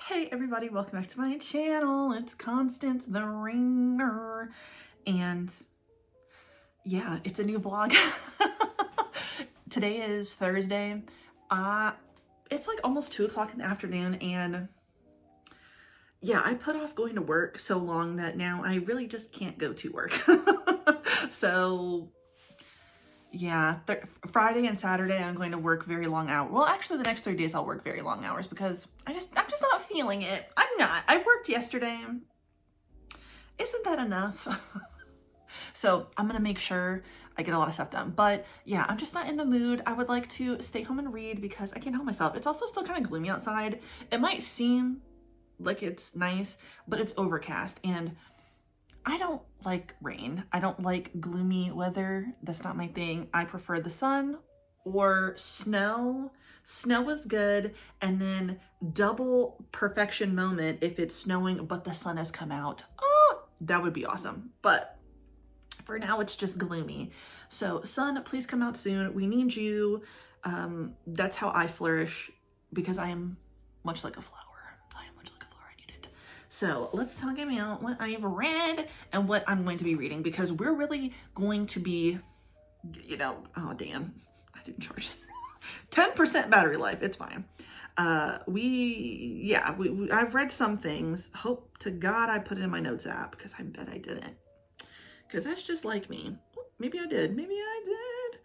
Hey everybody, welcome back to my channel. It's Constance the Ringer. And yeah, it's a new vlog. Today is Thursday. It's like almost 2 o'clock in the afternoon, and yeah, I put off going to work so long that now I really just can't go to work. So yeah, Friday and Saturday I'm going to work very long hours. Well, actually the next 3 days I'll work very long hours because I'm just not feeling it. I'm not. I worked yesterday. Isn't that enough? So I'm gonna make sure I get a lot of stuff done. But yeah, I'm just not in the mood. I would like to stay home and read because I can't help myself. It's also still kind of gloomy outside. It might seem like it's nice, but it's overcast, and I don't like rain. I don't like gloomy weather. That's not my thing. I prefer the sun or snow. Snow is good, and then double perfection moment if it's snowing but the sun has come out. Oh, that would be awesome. But for now it's just gloomy. So sun, please come out soon. We need you. That's how I flourish because I am much like a flower. So let's talk about what I've read and what I'm going to be reading, because we're really going to be, oh damn, I didn't charge 10% battery life. It's fine. I've read some things. Hope to God I put it in my notes app, because I bet I didn't, because that's just like me. Maybe I did. Maybe I did.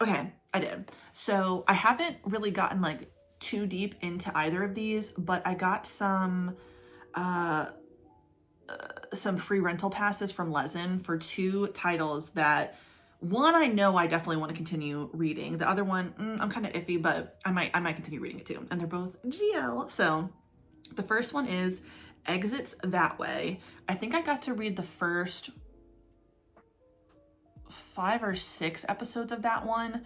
Okay, I did. So I haven't really gotten like too deep into either of these, but I got some free rental passes from Lezen for 2 titles that, one, I know I definitely want to continue reading. The other one, I'm kind of iffy, but I might continue reading it too. And they're both GL. So the first one is Exits That Way. I think I got to read the first 5 or 6 episodes of that one.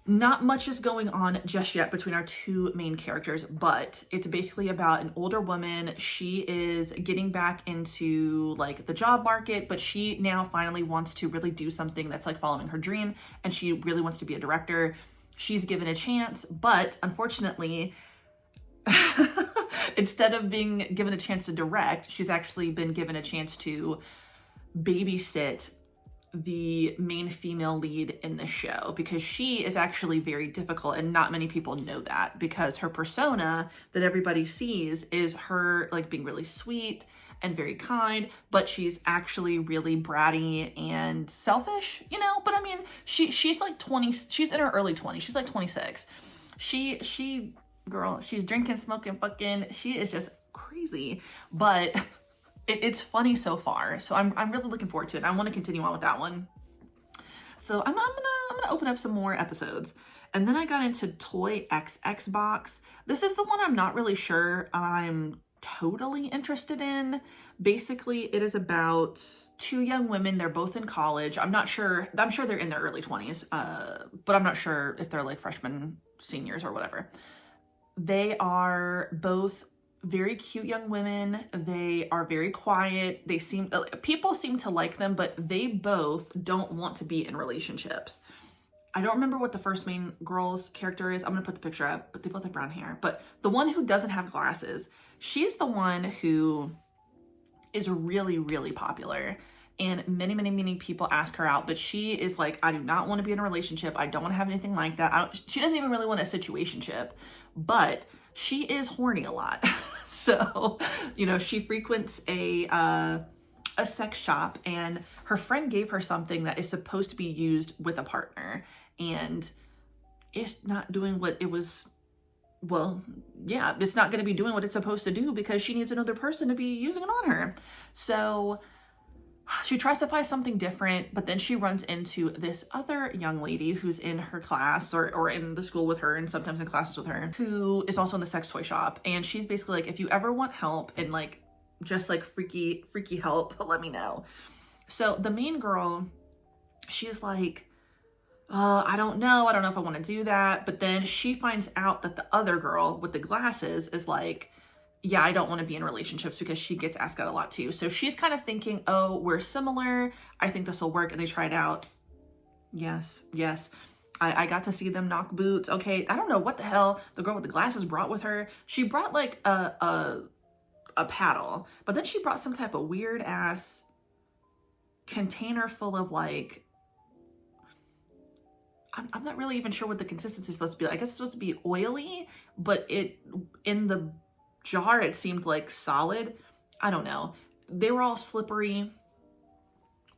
Not much is going on just yet between our 2 main characters, but it's basically about an older woman. She is getting back into like the job market, but she now finally wants to really do something that's like following her dream, and she really wants to be a director. She's given a chance, but unfortunately, instead of being given a chance to direct, she's actually been given a chance to babysit the main female lead in the show, because she is actually very difficult, and not many people know that, because her persona that everybody sees is her like being really sweet and very kind, but she's actually really bratty and selfish, but I mean, she's like 20, she's in her early 20s, she's like 26. Girl, she's drinking, smoking, fucking, she is just crazy, but it's funny so far. So I'm really looking forward to it. I want to continue on with that one. So I'm gonna open up some more episodes. And then I got into Toy XX Box. This is the one I'm not really sure I'm totally interested in. Basically, it is about 2 young women. They're both in college. I'm sure they're in their early 20s, but I'm not sure if they're like freshmen, seniors, or whatever. They are both very cute young women. They are very quiet. People seem to like them, but they both don't want to be in relationships. I don't remember what the first main girl's character is. I'm gonna put the picture up, but they both have brown hair. But the one who doesn't have glasses, she's the one who is really, really popular. And many people ask her out, but she is like, I do not want to be in a relationship. I don't want to have anything like that. She doesn't even really want a situationship, but she is horny a lot. So, she frequents a sex shop, and her friend gave her something that is supposed to be used with a partner, and it's not doing what it was. Well, yeah, it's not going to be doing what it's supposed to do because she needs another person to be using it on her. So she tries to find something different, but then she runs into this other young lady who's in her class or in the school with her, and sometimes in classes with her, who is also in the sex toy shop. And she's basically like, if you ever want help and like just like freaky help, let me know. So the main girl, she's like, I don't know if I want to do that. But then she finds out that the other girl with the glasses is like, yeah, I don't want to be in relationships, because she gets asked out a lot too. So she's kind of thinking, oh, we're similar. I think this will work. And they try it out. Yes. I got to see them knock boots. Okay, I don't know what the hell the girl with the glasses brought with her. She brought like a paddle, but then she brought some type of weird ass container full of like, I'm not really even sure what the consistency is supposed to be. I guess it's supposed to be oily, but in the jar it seemed like solid. I don't know. They were all slippery,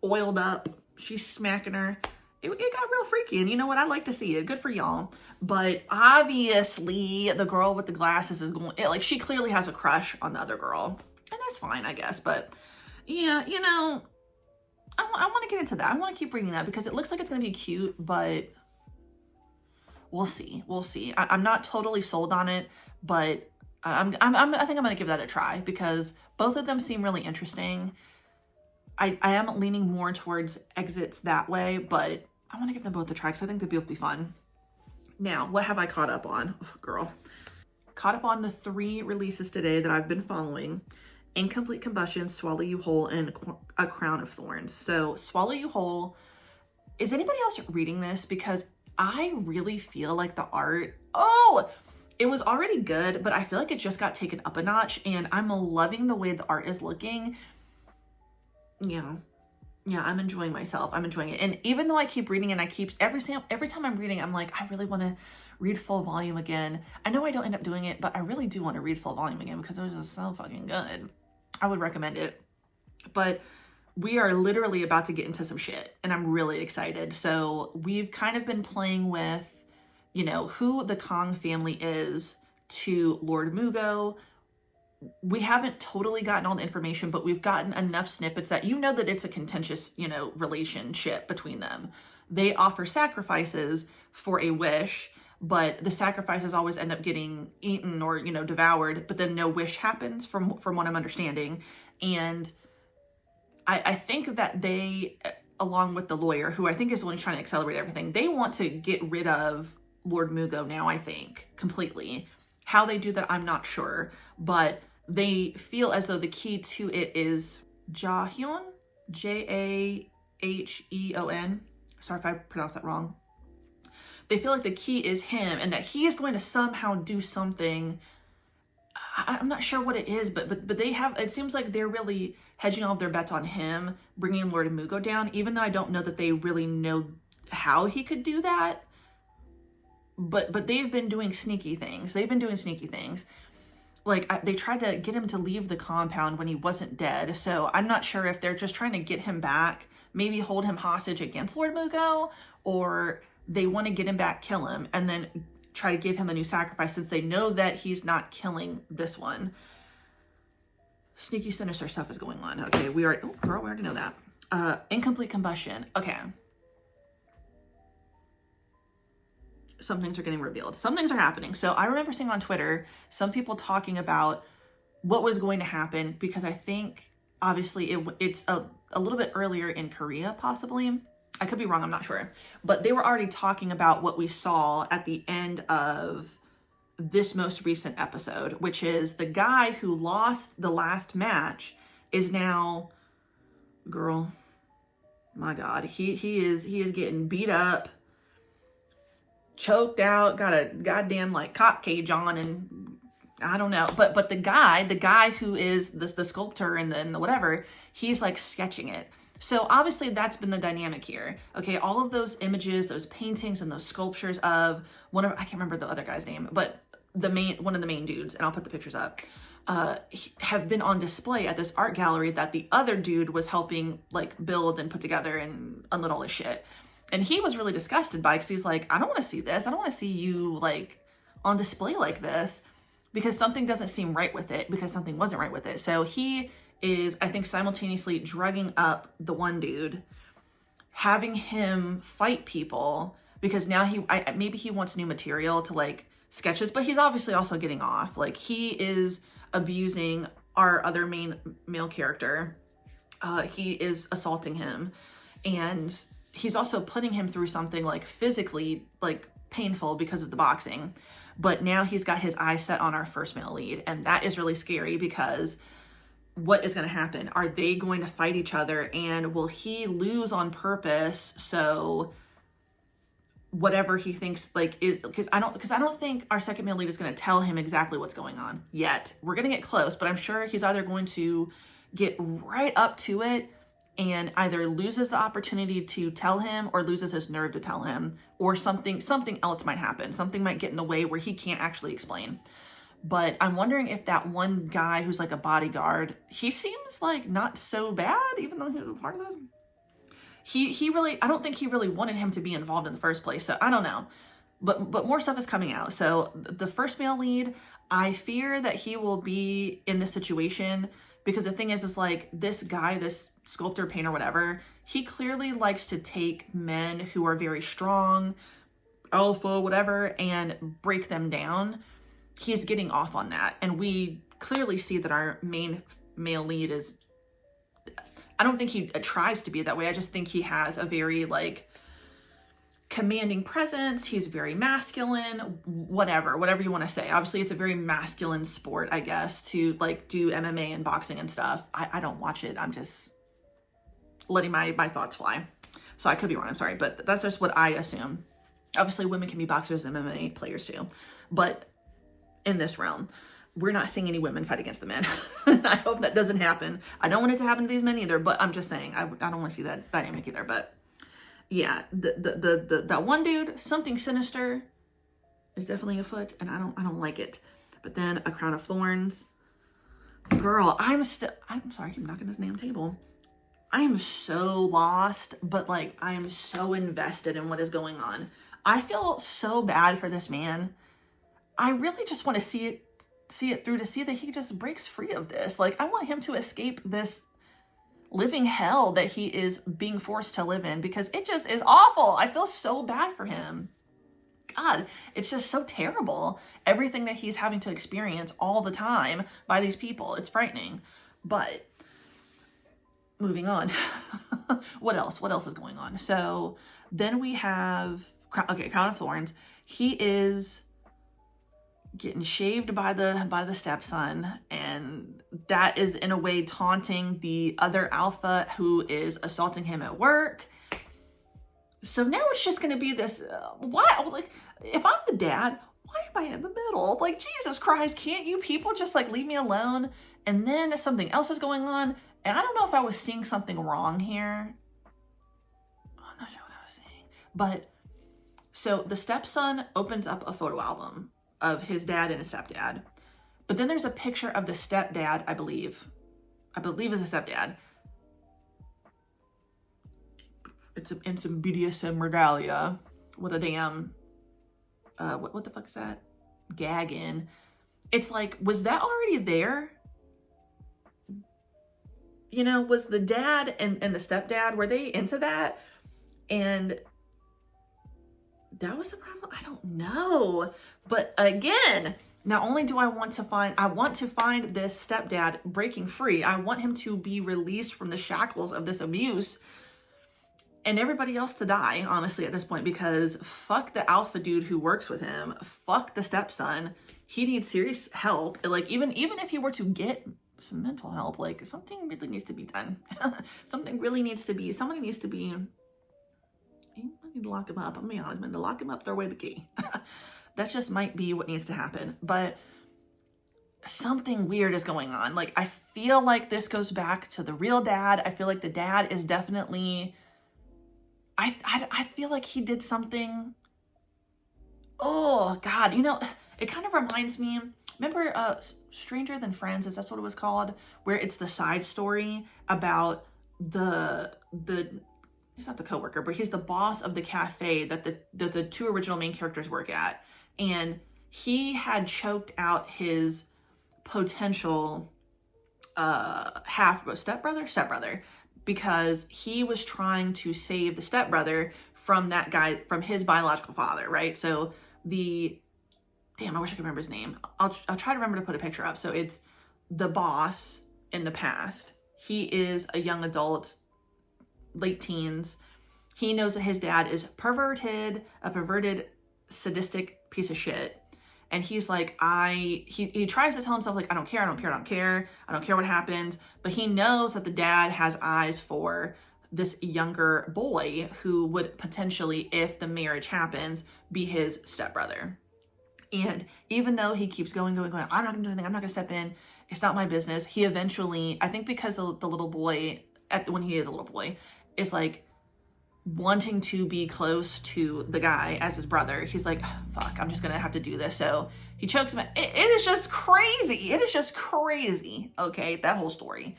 oiled up. She's smacking her. It got real freaky, and you know what? I like to see it. Good for y'all. But obviously, the girl with the glasses is going, like, she clearly has a crush on the other girl, and that's fine, I guess. But yeah, you know, I want to get into that. I want to keep reading that because it looks like it's going to be cute, but we'll see. We'll see. I'm not totally sold on it, but I think I'm going to give that a try because both of them seem really interesting. I am leaning more towards exits that way, but I want to give them both a try because I think they'll both be fun. Now, what have I caught up on? Oh, girl. Caught up on the 3 releases today that I've been following. Incomplete Combustion, Swallow You Whole, and A Crown of Thorns. So, Swallow You Whole, is anybody else reading this? Because I really feel like the art, it was already good, but I feel like it just got taken up a notch, and I'm loving the way the art is looking. Yeah, I'm enjoying myself. I'm enjoying it. And even though I keep reading and every time I'm reading, I'm like, I really want to read full volume again. I know I don't end up doing it, but I really do want to read full volume again because it was just so fucking good. I would recommend it. But we are literally about to get into some shit, and I'm really excited. So we've kind of been playing with, you know, who the Kong family is to Lord Mugo. We haven't totally gotten all the information, but we've gotten enough snippets that you know that it's a contentious, you know, relationship between them. They offer sacrifices for a wish, but the sacrifices always end up getting eaten or, you know, devoured, but then no wish happens from what I'm understanding. And I think that they, along with the lawyer, who I think is the one trying to accelerate everything, they want to get rid of Lord Mugo now, I think, completely. How they do that, I'm not sure, but they feel as though the key to it is Jaehyun, Jaheon. Sorry if I pronounced that wrong. They feel like the key is him and that he is going to somehow do something. I'm not sure what it is, but they have, it seems like they're really hedging all of their bets on him, bringing Lord Mugo down, even though I don't know that they really know how he could do that. But they've been doing sneaky things. Like, they tried to get him to leave the compound when he wasn't dead. So I'm not sure if they're just trying to get him back, maybe hold him hostage against Lord Mugo, or they want to get him back, kill him, and then try to give him a new sacrifice since they know that he's not killing this one. Sneaky, sinister stuff is going on. Okay, we already know that. Incomplete Combustion. Okay. Some things are getting revealed. Some things are happening. So I remember seeing on Twitter some people talking about what was going to happen because I think obviously it's a little bit earlier in Korea, possibly. I could be wrong, I'm not sure. But they were already talking about what we saw at the end of this most recent episode, which is the guy who lost the last match is now, girl, my God, he is getting beat up, choked out, got a goddamn like cock cage on, and I don't know, but the guy who is the sculptor and the whatever, he's like sketching it. So obviously that's been the dynamic here. Okay, all of those images, those paintings and those sculptures of I can't remember the other guy's name, but one of the main dudes, and I'll put the pictures up, have been on display at this art gallery that the other dude was helping like build and put together and unload all this shit. And he was really disgusted by it because he's like, I don't want to see this. I don't want to see you like on display like this because something doesn't seem right with it, because something wasn't right with it. So he is, I think, simultaneously drugging up the one dude, having him fight people because now maybe he wants new material to like sketches, but he's obviously also getting off. Like, he is abusing our other main male character. He is assaulting him, and he's also putting him through something like physically like painful because of the boxing. But now he's got his eye set on our first male lead, and that is really scary because what is going to happen? Are they going to fight each other, and will he lose on purpose so whatever he thinks like is, because I don't think our second male lead is going to tell him exactly what's going on yet. We're going to get close, but I'm sure he's either going to get right up to it and either loses the opportunity to tell him or loses his nerve to tell him, or something else might happen. Something might get in the way where he can't actually explain. But I'm wondering if that one guy who's like a bodyguard, he seems like not so bad, even though he was a part of this. He really, I don't think he really wanted him to be involved in the first place. So I don't know, but more stuff is coming out. So the first male lead, I fear that he will be in this situation, because the thing is like this guy, this sculptor, painter, whatever, he clearly likes to take men who are very strong, alpha, whatever, and break them down. He's getting off on that. And we clearly see that our main male lead is, I don't think he tries to be that way. I just think he has a very like commanding presence. He's very masculine, whatever you want to say. Obviously it's a very masculine sport, I guess, to like do MMA and boxing and stuff. I don't watch it. I'm just letting my thoughts fly. So I could be wrong, I'm sorry, but that's just what I assume. Obviously women can be boxers and MMA players too, but in this realm, we're not seeing any women fight against the men. I hope that doesn't happen. I don't want it to happen to these men either, but I'm just saying, I don't want to see that dynamic either. But yeah, that one dude, something sinister is definitely afoot, and I don't like it. But then a crown of thorns. Girl, I'm sorry, I keep knocking this damn table. I am so lost, but like I am so invested in what is going on. I feel so bad for this man. I really just want to see it through, to see that he just breaks free of this. Like I want him to escape this living hell that he is being forced to live in, because it just is awful. I feel so bad for him. God, it's just so terrible. Everything that he's having to experience all the time by these people. It's frightening. But moving on. What else? What else is going on? So then we have, Crown of Thorns. He is getting shaved by the stepson, and that is in a way taunting the other alpha who is assaulting him at work. So now it's just going to be this, why, like, if I'm the dad, why am I in the middle? Like, Jesus Christ, can't you people just like leave me alone? And then something else is going on, and I don't know if I was seeing something wrong here. I'm not sure what I was saying, but so the stepson opens up a photo album of his dad and his stepdad. But then there's a picture of the stepdad, I believe is a stepdad. It's in some BDSM regalia with a damn, what the fuck is that? Gag in. It's like, was that already there? You know, was the dad and the stepdad, were they into that? And that was the problem? I don't know. But again, not only do I want to find this stepdad breaking free. I want him to be released from the shackles of this abuse, and everybody else to die, honestly, at this point, because fuck the alpha dude who works with him. Fuck the stepson. He needs serious help. Like, even if he were to get some mental help, like, something really needs to be done. Somebody needs to be, I need to lock him up. I'm gonna be honest, man. To lock him up, throw away the key. That just might be what needs to happen. But something weird is going on. Like, I feel like this goes back to the real dad. I feel like the dad is definitely, I feel like he did something. Oh God, you know, it kind of reminds me, remember Stranger Than Friends, is that what it was called? Where it's the side story about the he's not the coworker, but he's the boss of the cafe that the two original main characters work at. And he had choked out his potential stepbrother, because he was trying to save the stepbrother from that guy, from his biological father, right? So I wish I could remember his name. I'll try to remember to put a picture up. So it's the boss in the past. He is a young adult, late teens. He knows that his dad is a perverted, sadistic piece of shit. And he's like, he tries to tell himself, like, I don't care what happens. But he knows that the dad has eyes for this younger boy who would potentially, if the marriage happens, be his stepbrother. And even though he keeps going, I'm not gonna do anything, I'm not gonna step in, it's not my business, he eventually, I think because the little boy, when he is a little boy, is like wanting to be close to the guy as his brother, he's like, fuck, I'm just gonna have to do this. So he chokes him. It is just crazy. It is just crazy. Okay, that whole story.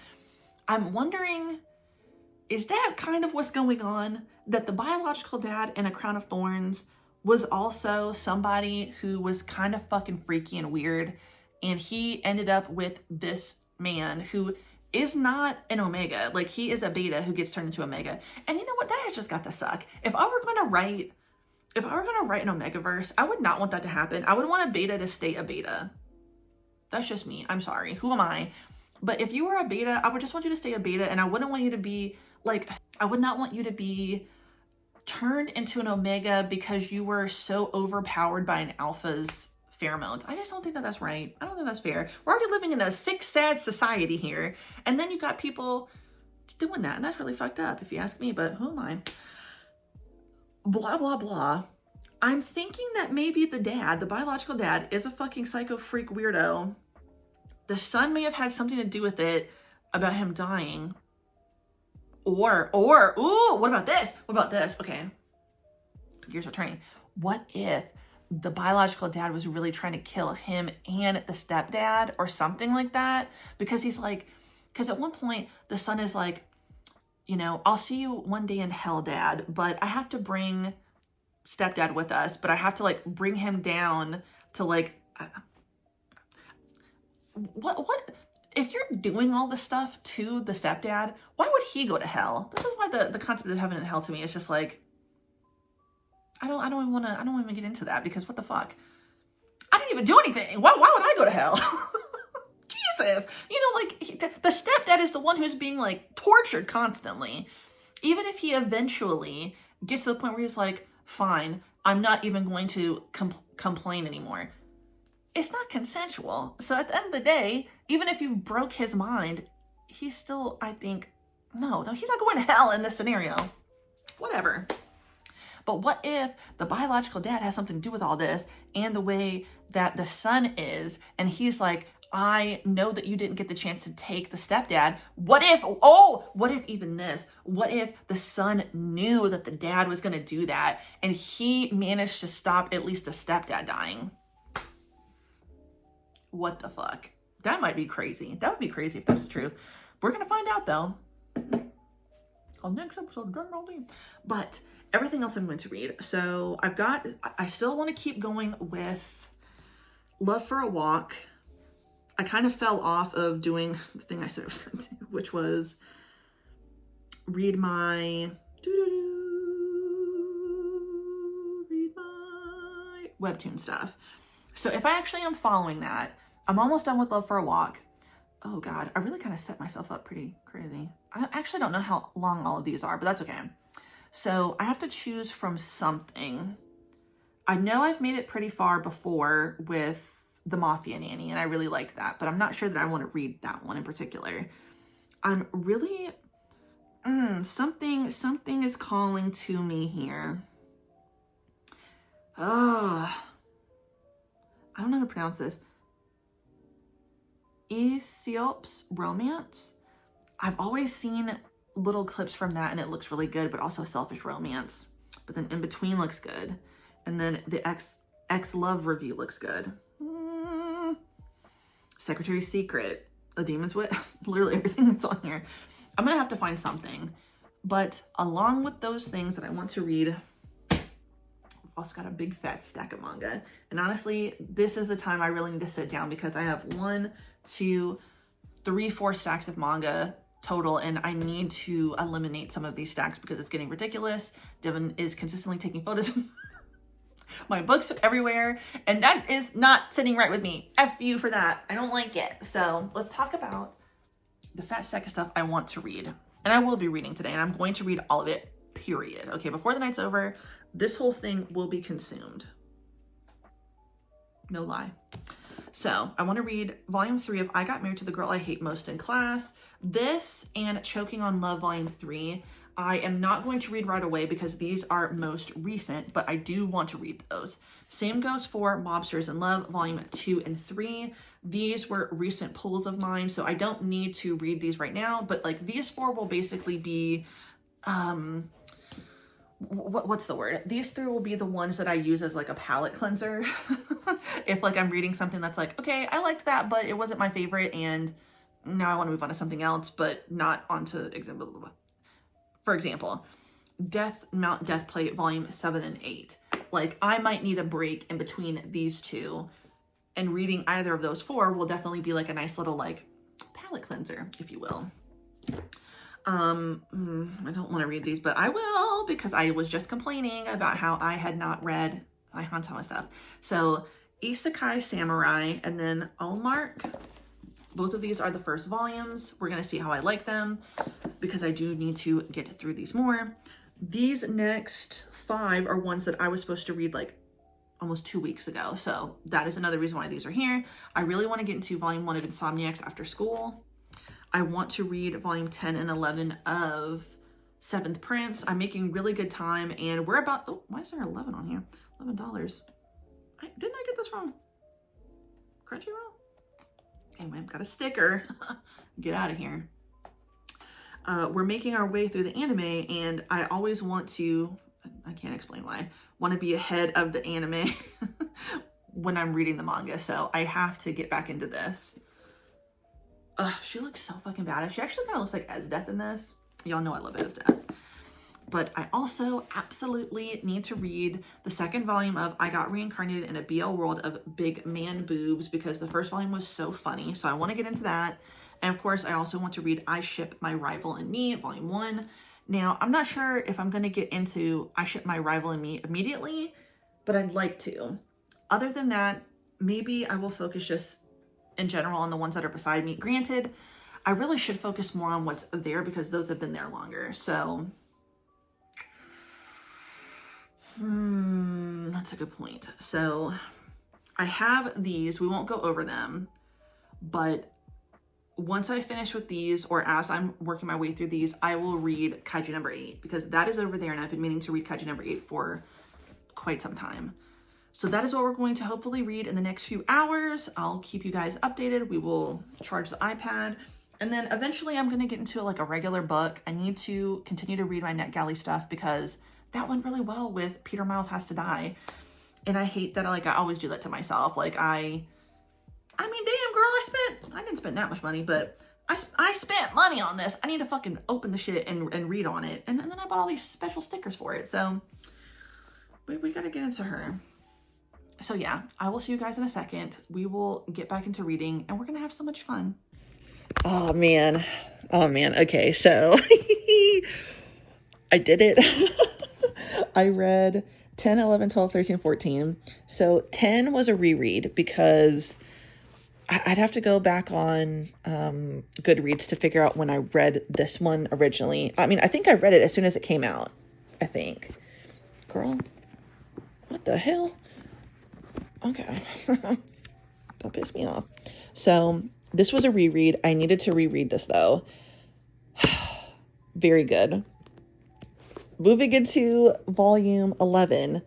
I'm wondering, is that kind of what's going on? That the biological dad in A Crown of Thorns was also somebody who was kind of fucking freaky and weird, and he ended up with this man who is not an Omega. Like, he is a Beta who gets turned into Omega. And you know what? That has just got to suck. If I were gonna write an Omegaverse, I would not want that to happen. I would want a Beta to stay a Beta. That's just me. I'm sorry. Who am I? But if you were a Beta, I would just want you to stay a Beta, and I wouldn't want you to be like, I would not want you to be turned into an Omega because you were so overpowered by an Alpha's pheromones. I just don't think that that's right. I don't think that's fair. We're already living in a sick, sad society here, and then you got people doing that, and that's really fucked up if you ask me, but who am I? Blah, blah, blah. I'm thinking that maybe the dad, the biological dad, is a fucking psycho freak weirdo. The son may have had something to do with it about him dying. Or, ooh, what about this? What about this? Okay. Gears are turning. What if the biological dad was really trying to kill him and the stepdad or something like that? Because he's like, because at one point the son is like, you know, I'll see you one day in hell, dad, but I have to bring stepdad with us, but I have to like bring him down to like, what, if you're doing all this stuff to the stepdad, why would he go to hell? This is why the concept of heaven and hell to me is just like, I don't even get into that, because what the fuck? I didn't even do anything. Why would I go to hell? Jesus. You know, like, the stepdad is the one who's being like tortured constantly. Even if he eventually gets to the point where he's like, fine, I'm not even going to complain anymore. It's not consensual. So at the end of the day, even if you broke his mind, he's still, I think, no, he's not going to hell in this scenario. Whatever. But what if the biological dad has something to do with all this, and the way that the son is, and he's like, I know that you didn't get the chance to take the stepdad. What if even this? What if the son knew that the dad was going to do that, and he managed to stop at least the stepdad dying? What the fuck? That might be crazy. That would be crazy if this is true. We're going to find out, though, on the next episode of Dragon Ball Z. But everything else I'm going to read. So I still want to keep going with Love for a Walk. I kind of fell off of doing the thing I said I was going to do, which was read my webtoon stuff. So if I actually am following that, I'm almost done with Love for a Walk. Oh God, I really kind of set myself up pretty crazy. I actually don't know how long all of these are, but that's okay. So I have to choose from something. I know I've made it pretty far before with The Mafia Nanny, and I really liked that, but I'm not sure that I want to read that one in particular. I'm really, something is calling to me here. I don't know how to pronounce this. Aesop's Romance. I've always seen little clips from that, and it looks really good, but also Selfish Romance. But then In Between looks good. And then the X-Love review looks good. Secretary's Secret, A Demon's Wit, literally everything that's on here. I'm gonna have to find something. But along with those things that I want to read, I've also got a big fat stack of manga. And honestly, this is the time I really need to sit down, because I have 1, 2, 3, 4 stacks of manga total, and I need to eliminate some of these stacks because it's getting ridiculous. Devin is consistently taking photos of my books everywhere, and that is not sitting right with me. F you for that. I don't like it. So let's talk about the fat stack of stuff I want to read. And I will be reading today, and I'm going to read all of it, period. Okay, before the night's over, this whole thing will be consumed. No lie. So I want to read volume 3 of I Got Married to the Girl I Hate Most in Class. This and Choking on Love volume 3. I am not going to read right away because these are most recent, but I do want to read those. Same goes for Mobsters in Love, volume 2 and 3. These were recent pulls of mine, so I don't need to read these right now, but like these 4 will basically be, what's the word? These 3 will be the ones that I use as like a palate cleanser. If like I'm reading something that's like, okay, I liked that, but it wasn't my favorite, and now I want to move on to something else, but not onto example. Blah, blah, blah. For example, Mount Death Plate volume 7 and 8. Like I might need a break in between these 2, and reading either of those 4 will definitely be like a nice little like palate cleanser, if you will. I don't want to read these, but I will because I was just complaining about how I had not read my stuff. So Isekai Samurai and then Allmark. Both of these are the first volumes. We're going to see how I like them because I do need to get through these more. These next 5 are ones that I was supposed to read like almost 2 weeks ago. So that is another reason why these are here. I really want to get into volume 1 of Insomniacs After School. I want to read volume 10 and 11 of Seventh Prince. I'm making really good time, and we're about, oh, why is there 11 on here? $11. Didn't I get this from Crunchyroll? Anyway, I've got a sticker. Get out of here. We're making our way through the anime, and I always want to, I can't explain why, want to be ahead of the anime when I'm reading the manga, so I have to get back into this. She looks so fucking badass. She actually kind of looks like Esdeath in this. Y'all know I love Esdeath. But I also absolutely need to read the second volume of I Got Reincarnated in a BL World of Big Man Boobs because the first volume was so funny. So I want to get into that. And of course, I also want to read I Ship My Rival and Me, volume 1. Now, I'm not sure if I'm going to get into I Ship My Rival and Me immediately, but I'd like to. Other than that, maybe I will focus just in general on the ones that are beside me. Granted, I really should focus more on what's there because those have been there longer. So, that's a good point. So I have these. We won't go over them, but once I finish with these, or as I'm working my way through these, I will read Kaiju number 8 because that is over there and I've been meaning to read Kaiju number 8 for quite some time. So that is what we're going to hopefully read in the next few hours. I'll keep you guys updated. We will charge the iPad. And then eventually I'm going to get into like a regular book. I need to continue to read my NetGalley stuff because that went really well with Peter Miles Has to Die. And I hate that I always do that to myself. Like I mean, damn girl, I didn't spend that much money, but I spent money on this. I need to fucking open the shit and read on it. And then I bought all these special stickers for it. So we got to get into her. So yeah, I will see you guys in a second. We will get back into reading and we're going to have so much fun. Oh man. Okay. So I did it. I read 10, 11, 12, 13, 14. So 10 was a reread because I'd have to go back on Goodreads to figure out when I read this one originally. I mean, I think I read it as soon as it came out, I think. Girl, what the hell? Okay. Don't piss me off. So this was a reread. I needed to reread this though. Very good. Moving into volume 11.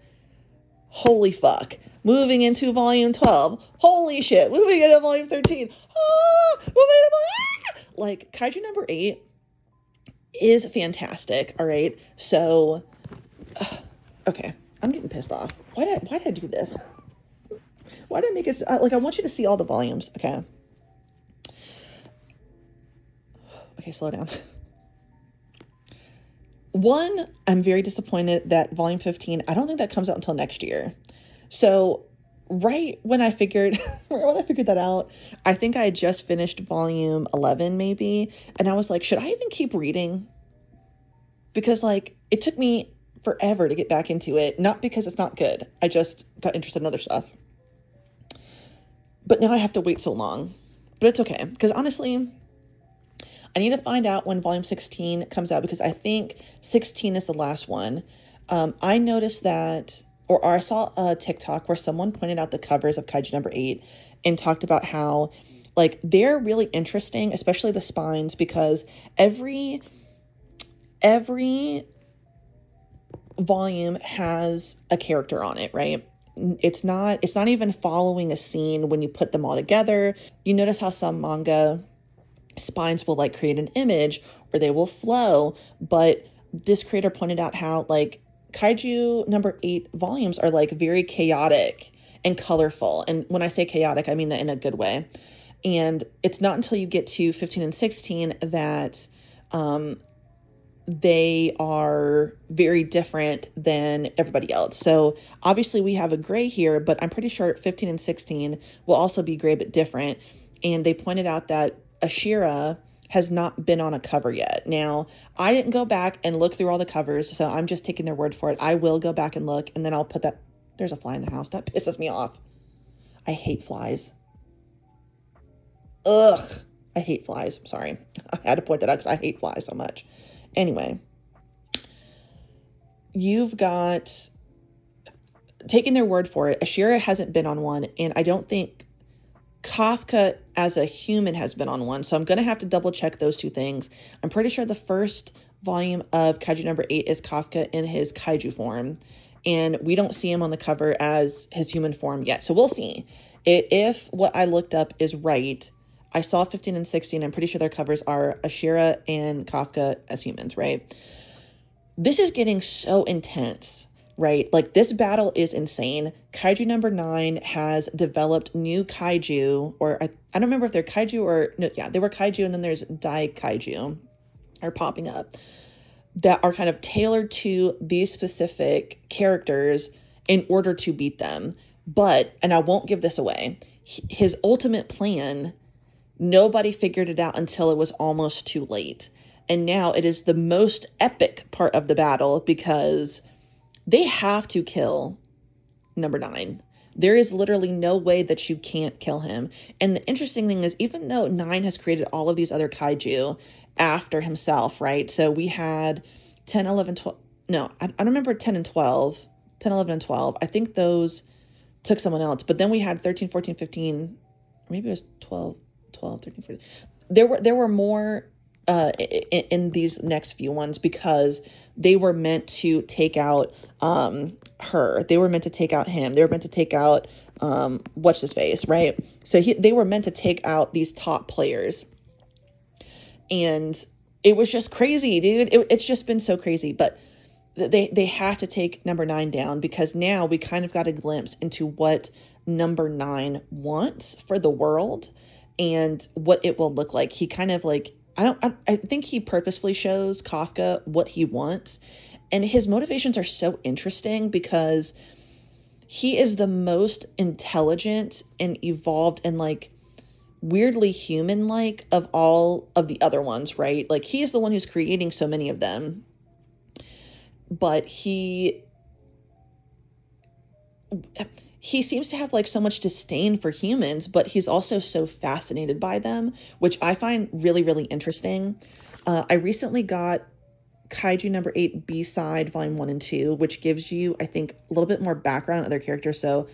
Holy fuck. Moving into volume 12. Holy shit. Moving into volume 13. Like Kaiju number 8 is fantastic. All right. So, okay. I'm getting pissed off. Why did I do this? Why did I make it? Like, I want you to see all the volumes. Okay. Okay, slow down. One, I'm very disappointed that volume 15, I don't think that comes out until next year. So right when I figured that out, I think I had just finished volume 11 maybe. And I was like, should I even keep reading? Because like, it took me forever to get back into it. Not because it's not good. I just got interested in other stuff. But now I have to wait so long. But it's okay. Because honestly, I need to find out when volume 16 comes out because I think 16 is the last one. I noticed that, or I saw a TikTok where someone pointed out the covers of Kaiju number 8 and talked about how like they're really interesting, especially the spines, because every every volume has a character on it, right? It's not even following a scene when you put them all together. You notice how some manga spines will like create an image or they will flow, but this creator pointed out how like Kaiju number 8 volumes are like very chaotic and colorful. And when I say chaotic, I mean that in a good way. And it's not until you get to 15 and 16 that they are very different than everybody else. So obviously we have a gray here, but I'm pretty sure 15 and 16 will also be gray but different. And they pointed out that Ashira has not been on a cover yet. Now, I didn't go back and look through all the covers, so I'm just taking their word for it. I will go back and look, and then I'll put that. There's a fly in the house. That pisses me off. I hate flies. Ugh. I hate flies. I'm sorry. I had to point that out because I hate flies so much. Anyway, you've got, taking their word for it, Ashira hasn't been on one, and I don't think Kafka as a human has been on one. So I'm going to have to double check those two things. I'm pretty sure the first volume of Kaiju number 8 is Kafka in his Kaiju form, and we don't see him on the cover as his human form yet. So we'll see. If what I looked up is right, I saw 15 and 16. I'm pretty sure their covers are Ashira and Kafka as humans, right? This is getting so intense, right? Like this battle is insane. Kaiju number 9 has developed new kaiju, or I don't remember if they're kaiju or, no, yeah, they were kaiju, and then there's Dai kaiju are popping up that are kind of tailored to these specific characters in order to beat them. But, and I won't give this away, his ultimate plan, nobody figured it out until it was almost too late. And now it is the most epic part of the battle because they have to kill number 9. There is literally no way that you can't kill him. And the interesting thing is, even though 9 has created all of these other kaiju after himself, right? So we had 10, 11, 12. No, I don't remember 10 and 12. 10, 11, and 12. I think those took someone else. But then we had 13, 14, 15. Maybe it was 12, 13, 14. There were more in these next few ones because they were meant to take out her. They were meant to take out him. They were meant to take out what's his face, right? So they were meant to take out these top players. And it was just crazy, dude. It's just been so crazy. But they have to take number 9 down because now we kind of got a glimpse into what number 9 wants for the world and what it will look like. He kind of like, I think he purposefully shows Kafka what he wants. And his motivations are so interesting because he is the most intelligent and evolved and like weirdly human-like of all of the other ones, right? Like he is the one who's creating so many of them. But he seems to have like so much disdain for humans, but he's also so fascinated by them, which I find really, really interesting. I recently got Kaiju number 8 B-side volume 1 and 2, which gives you, I think, a little bit more background on other characters. So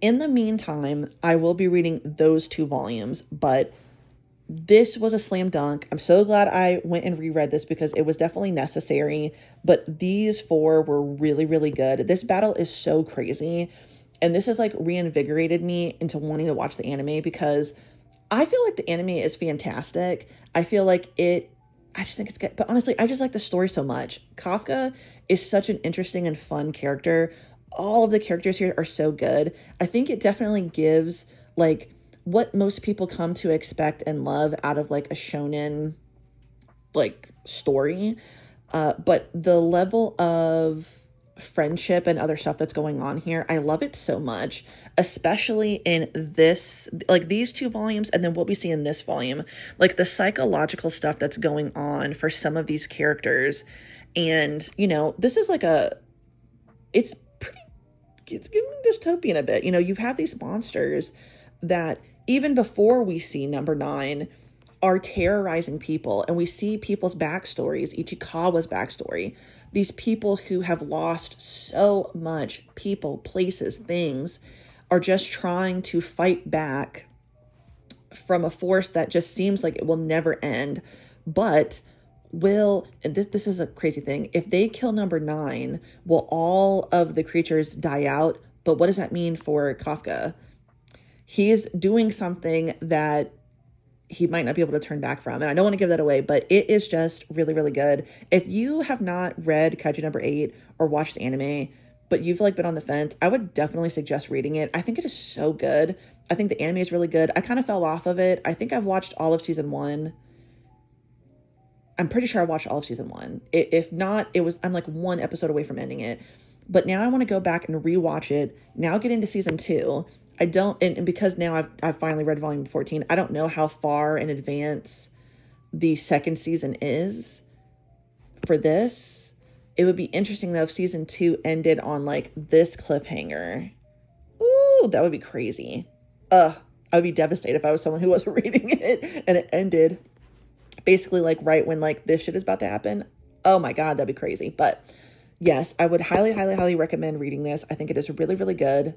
in the meantime, I will be reading those 2 volumes, but this was a slam dunk. I'm so glad I went and reread this because it was definitely necessary, but these 4 were really, really good. This battle is so crazy. And this has like reinvigorated me into wanting to watch the anime because I feel like the anime is fantastic. I feel like I just think it's good. But honestly, I just like the story so much. Kafka is such an interesting and fun character. All of the characters here are so good. I think it definitely gives like what most people come to expect and love out of like a shonen like story. But the level of friendship and other stuff that's going on here, I love it so much, especially in this, like these 2 volumes, and then what we see in this volume, like the psychological stuff that's going on for some of these characters. And you know, this is like it's giving dystopian a bit. You know, you have these monsters that even before we see number 9 are terrorizing people, and we see people's backstories, Ichikawa's backstory, these people who have lost so much, people, places, things, are just trying to fight back from a force that just seems like it will never end. But and this is a crazy thing, if they kill number 9, will all of the creatures die out? But what does that mean for Kafka? He's doing something that he might not be able to turn back from. And I don't want to give that away, but it is just really, really good. If you have not read Kaiju number 8 or watched the anime, but you've like been on the fence, I would definitely suggest reading it. I think it is so good. I think the anime is really good. I kind of fell off of it. I think I've watched all of season 1. I'm pretty sure I watched all of season 1. If not, I'm like 1 episode away from ending it. But now I want to go back and rewatch it. Now get into season 2. I don't, and because now I've finally read volume 14, I don't know how far in advance the second season is for this. It would be interesting though if season 2 ended on like this cliffhanger. Ooh, that would be crazy. I would be devastated if I was someone who wasn't reading it and it ended basically like right when like this shit is about to happen. Oh my God, that'd be crazy. But yes, I would highly, highly, highly recommend reading this. I think it is really, really good.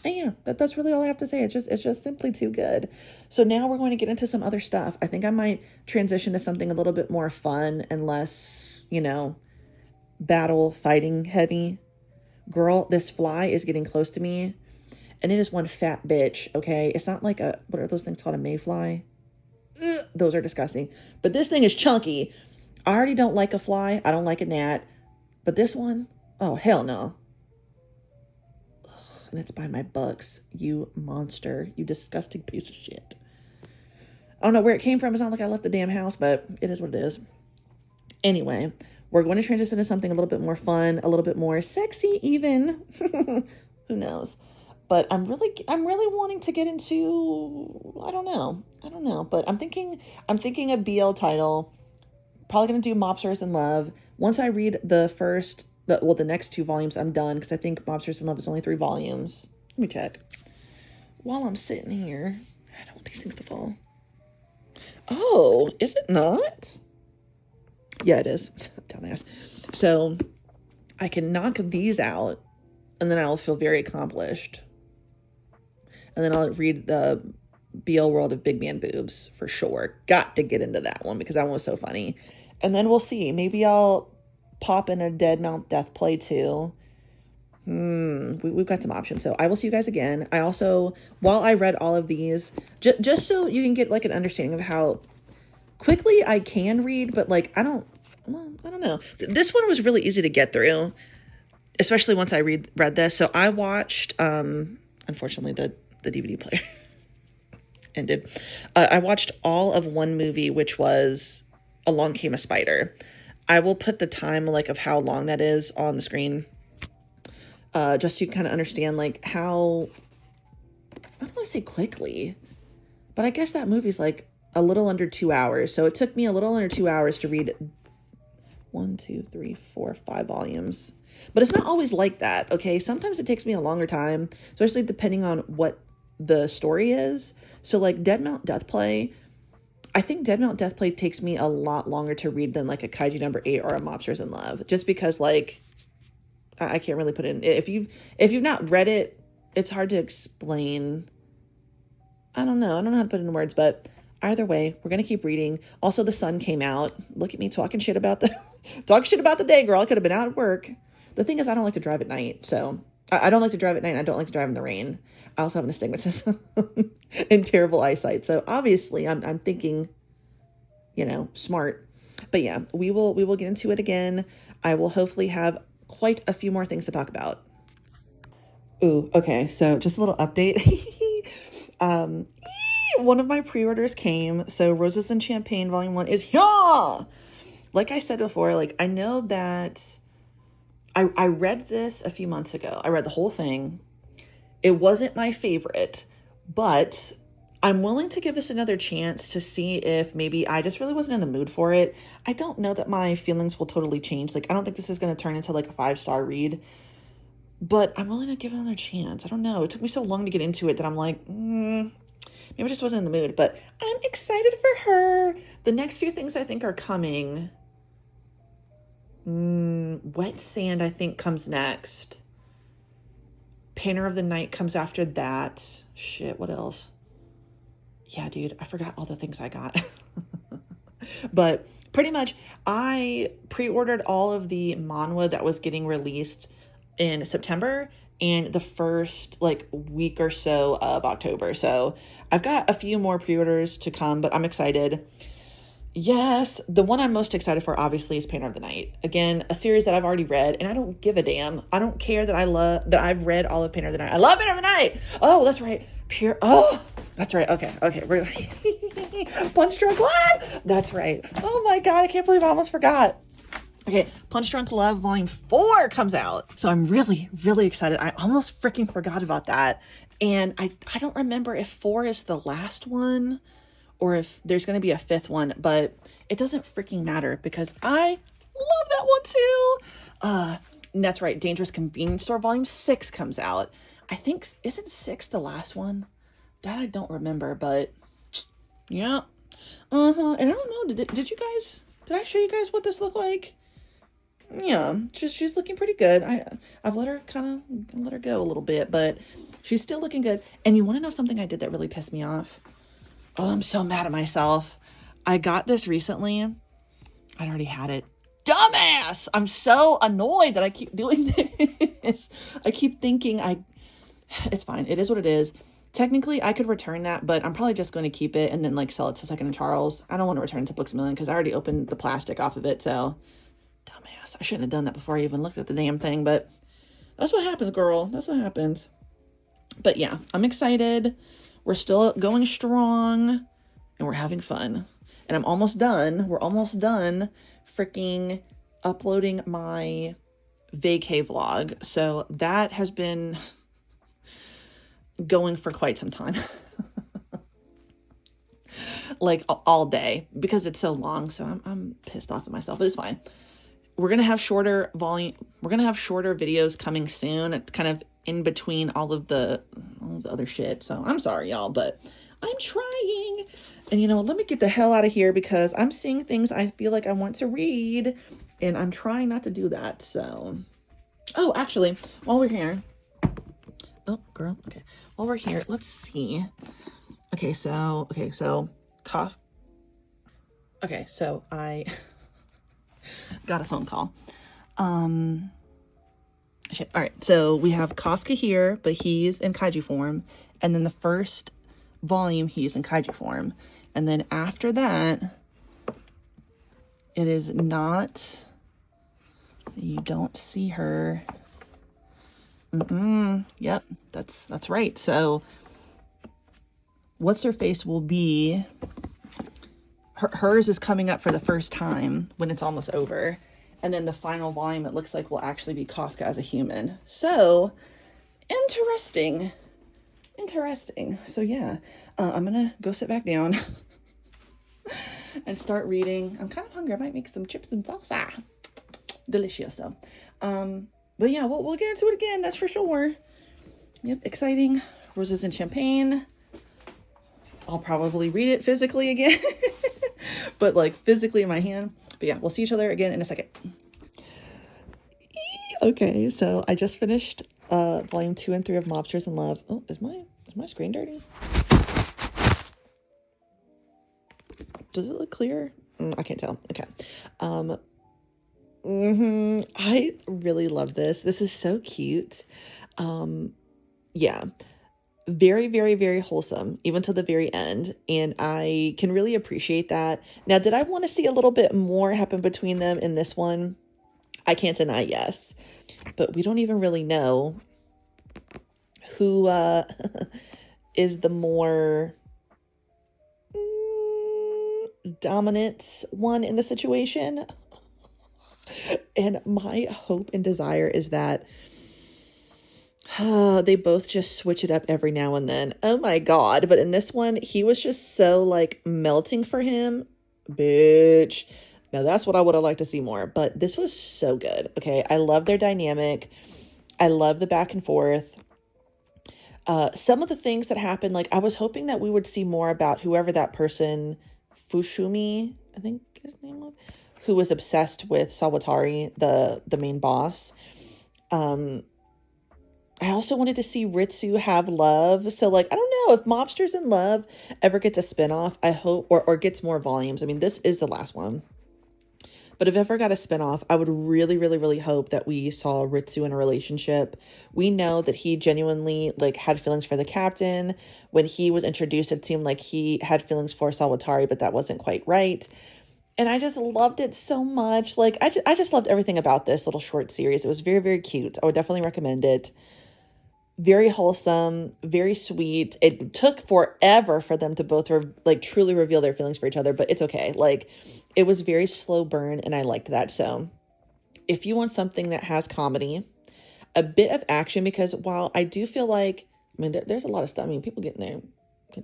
And yeah, that's really all I have to say. It's just simply too good. So now we're going to get into some other stuff. I think I might transition to something a little bit more fun and less, battle fighting heavy. Girl, this fly is getting close to me and it is one fat bitch. Okay. It's not like what are those things called? A mayfly? Ugh, those are disgusting. But this thing is chunky. I already don't like a fly. I don't like a gnat. But this one, oh, hell no. Ugh, and it's by my bucks. You monster. You disgusting piece of shit. I don't know where it came from. It's not like I left the damn house, but it is what it is. Anyway, we're going to transition to something a little bit more fun, a little bit more sexy even. Who knows? But I'm really wanting to get into, I don't know, but I'm thinking a BL title. Probably going to do Mobsters in Love. Once I read the next 2 volumes, I'm done because I think Mobsters in Love is only 3 volumes. Let me check. While I'm sitting here, I don't want these things to fall. Oh, is it not? Yeah, it is. Dumbass. So I can knock these out and then I'll feel very accomplished. And then I'll read the BL World of Big Man Boobs for sure. Got to get into that one because that one was so funny. And then we'll see. Maybe I'll pop in a Dead Mount Death Play too. We've got some options. So I will see you guys again. I also, while I read all of these, just so you can get like an understanding of how quickly I can read, but like, I don't know. This one was really easy to get through, especially once I read this. So I watched, unfortunately the DVD player ended. I watched all of one movie, which was Along Came a Spider. I will put the time like of how long that is on the screen, just so you kind of understand like how, I don't want to say quickly, but I guess that movie's like a little under 2 hours. So it took me a little under 2 hours to read 1, 2, 3, 4, 5 volumes. But it's not always like that, okay? Sometimes it takes me a longer time, especially depending on what the story is. So like Dead Mount Death Play, I think Dead Mount Death Play takes me a lot longer to read than like a Kaiju number 8 or a Mobsters in Love, just because like I can't really put it in. If you've not read it, it's hard to explain. I don't know how to put it in words, but either way, we're gonna keep reading. Also, the sun came out. Look at me talking shit about the day, girl. I could have been out at work. The thing is, I don't like to drive at night, so I don't like to drive at night. And I don't like to drive in the rain. I also have an astigmatism and terrible eyesight. So obviously, I'm thinking, smart. But yeah, we will get into it again. I will hopefully have quite a few more things to talk about. Ooh, okay. So just a little update. One of my pre-orders came. So Roses and Champagne Volume 1 is here. Like I said before, like I know that I read this a few months ago. I read the whole thing. It wasn't my favorite, but I'm willing to give this another chance to see if maybe I just really wasn't in the mood for it. I don't know that my feelings will totally change. Like, I don't think this is going to turn into like a 5-star read, but I'm willing to give it another chance. I don't know. It took me so long to get into it that I'm like, maybe I just wasn't in the mood, but I'm excited for her. The next few things I think are coming. Wet Sand, I think, comes next. Painter of the Night comes after that. Shit, what else? Yeah, dude, I forgot all the things I got. But pretty much I pre-ordered all of the manhwa that was getting released in September and the first like week or so of October. So I've got a few more pre-orders to come, but I'm excited. Yes, the one I'm most excited for obviously is Painter of the Night. Again, a series that I've already read, and I don't give a damn. I don't care that I've read all of Painter of the Night. I love Painter of the Night. Oh, that's right. That's right. Okay. We're Punch Drunk Love. That's right. Oh my God, I can't believe I almost forgot. Okay, Punch Drunk Love Volume 4 comes out. So I'm really, really excited. I almost freaking forgot about that. And I don't remember if 4 is the last one or if there's going to be a 5th one, but it doesn't freaking matter because I love that one too. And that's right. Dangerous Convenience Store Volume 6 comes out. I think, isn't 6 the last one? That I don't remember, but yeah. And I don't know, did I show you guys what this looked like? Yeah, she's looking pretty good. I've let her go a little bit, but she's still looking good. And you want to know something I did that really pissed me off? Oh, I'm so mad at myself. I got this recently. I'd already had it. Dumbass! I'm so annoyed that I keep doing this. I keep thinking it's fine. It is what it is. Technically, I could return that, but I'm probably just going to keep it and then like sell it to Second and Charles. I don't want to return it to Books A Million because I already opened the plastic off of it, so dumbass. I shouldn't have done that before I even looked at the damn thing, but that's what happens, girl. That's what happens. But yeah, I'm excited. We're still going strong and we're having fun. And I'm almost done. We're almost done freaking uploading my vacay vlog. So that has been going for quite some time. Like all day because it's so long. So I'm pissed off at myself, but it's fine. We're going to have shorter videos coming soon. It's kind of in between all of the other shit. So I'm sorry, y'all, but I'm trying. And let me get the hell out of here because I'm seeing things I feel like I want to read and I'm trying not to do that. So, oh, actually, while we're here, oh, girl. Okay. While we're here, let's see. Okay. So cough. Okay. So I got a phone call. Shit. All right. So we have Kafka here, but he's in kaiju form. And then the first volume, he's in kaiju form. And then after that, it is not, you don't see her. Yep. That's right. So what's her face will be, hers is coming up for the first time when it's almost over. And then the final volume, it looks like, will actually be Kafka as a human. So, interesting. So, yeah. I'm going to go sit back down and start reading. I'm kind of hungry. I might make some chips and salsa. Delicioso. But, yeah, we'll get into it again. That's for sure. Yep, exciting. Roses and champagne. I'll probably read it physically again. But, like, physically in my hand. But yeah, we'll see each other again in a second. Okay, so I just finished volume 2 and 3 of Mobsters in Love. Oh, is my screen dirty? Does it look clear? I can't tell. Okay. I really love this. This is so cute. Yeah. Very, very, very wholesome, even to the very end. And I can really appreciate that. Now, did I want to see a little bit more happen between them in this one? I can't deny yes. But we don't even really know who is the more dominant one in the situation. And my hope and desire is that they both just switch it up every now and then. Oh my God. But in this one, he was just so like melting for him. Bitch. Now that's what I would have liked to see more. But this was so good. Okay. I love their dynamic. I love the back and forth. Some of the things that happened, like I was hoping that we would see more about whoever that person, Fushimi, I think his name was, who was obsessed with Sawatari, the main boss. I also wanted to see Ritsu have love. So like, I don't know if Mobsters in Love ever gets a spinoff. I hope, or gets more volumes. I mean, this is the last one. But if ever got a spinoff, I would really, really, really hope that we saw Ritsu in a relationship. We know that he genuinely like had feelings for the captain. When he was introduced, it seemed like he had feelings for Sawatari, but that wasn't quite right. And I just loved it so much. Like, I just loved everything about this little short series. It was very, very cute. I would definitely recommend it. Very wholesome, very sweet. It took forever for them to both like truly reveal their feelings for each other, but it's okay. Like, it was very slow burn, and I liked that. So if you want something that has comedy, a bit of action, because while I do feel like, I mean, there's a lot of stuff. I mean, people getting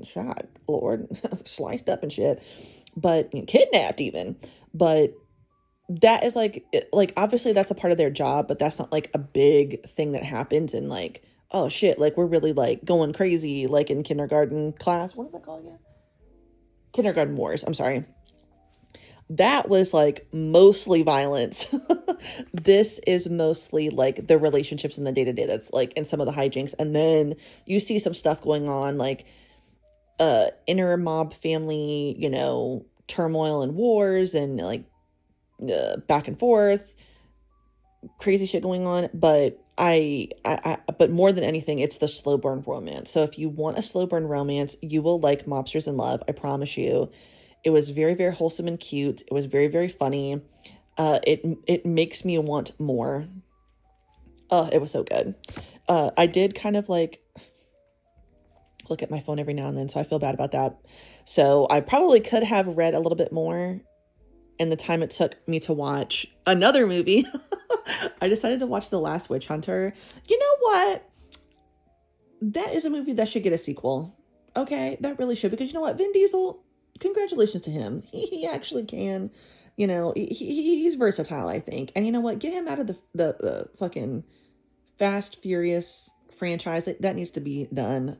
shot, Lord, sliced up and shit, but kidnapped even. But that is like obviously that's a part of their job, but that's not like a big thing that happens and like, oh shit, like we're really like going crazy like in kindergarten class. What is that called again? Kindergarten Wars. I'm sorry. That was like mostly violence. This is mostly like the relationships in the day-to-day that's like in some of the hijinks. And then you see some stuff going on like inner mob family, turmoil and wars and like back and forth, crazy shit going on. But but more than anything, it's the slow burn romance. So if you want a slow burn romance, you will like Mobsters in Love. I promise you. It was very, very wholesome and cute. It was very, very funny. It makes me want more. It was so good. I did kind of like look at my phone every now and then, so I feel bad about that. So I probably could have read a little bit more in the time it took me to watch another movie. I decided to watch The Last Witch Hunter. You know what? That is a movie that should get a sequel. Okay, that really should, because you know what? Vin Diesel, congratulations to him. He actually can, he's versatile, I think. And you know what? Get him out of the fucking Fast Furious franchise. That needs to be done.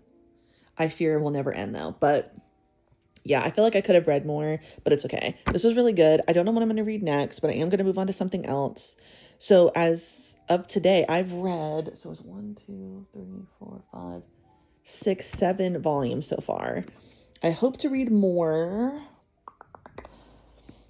I fear it will never end though. But yeah, I feel like I could have read more, but it's okay. This was really good. I don't know what I'm going to read next, but I am going to move on to something else. So as of today, I've read, so it's 1, 2, 3, 4, 5, 6, 7 volumes so far. I hope to read more.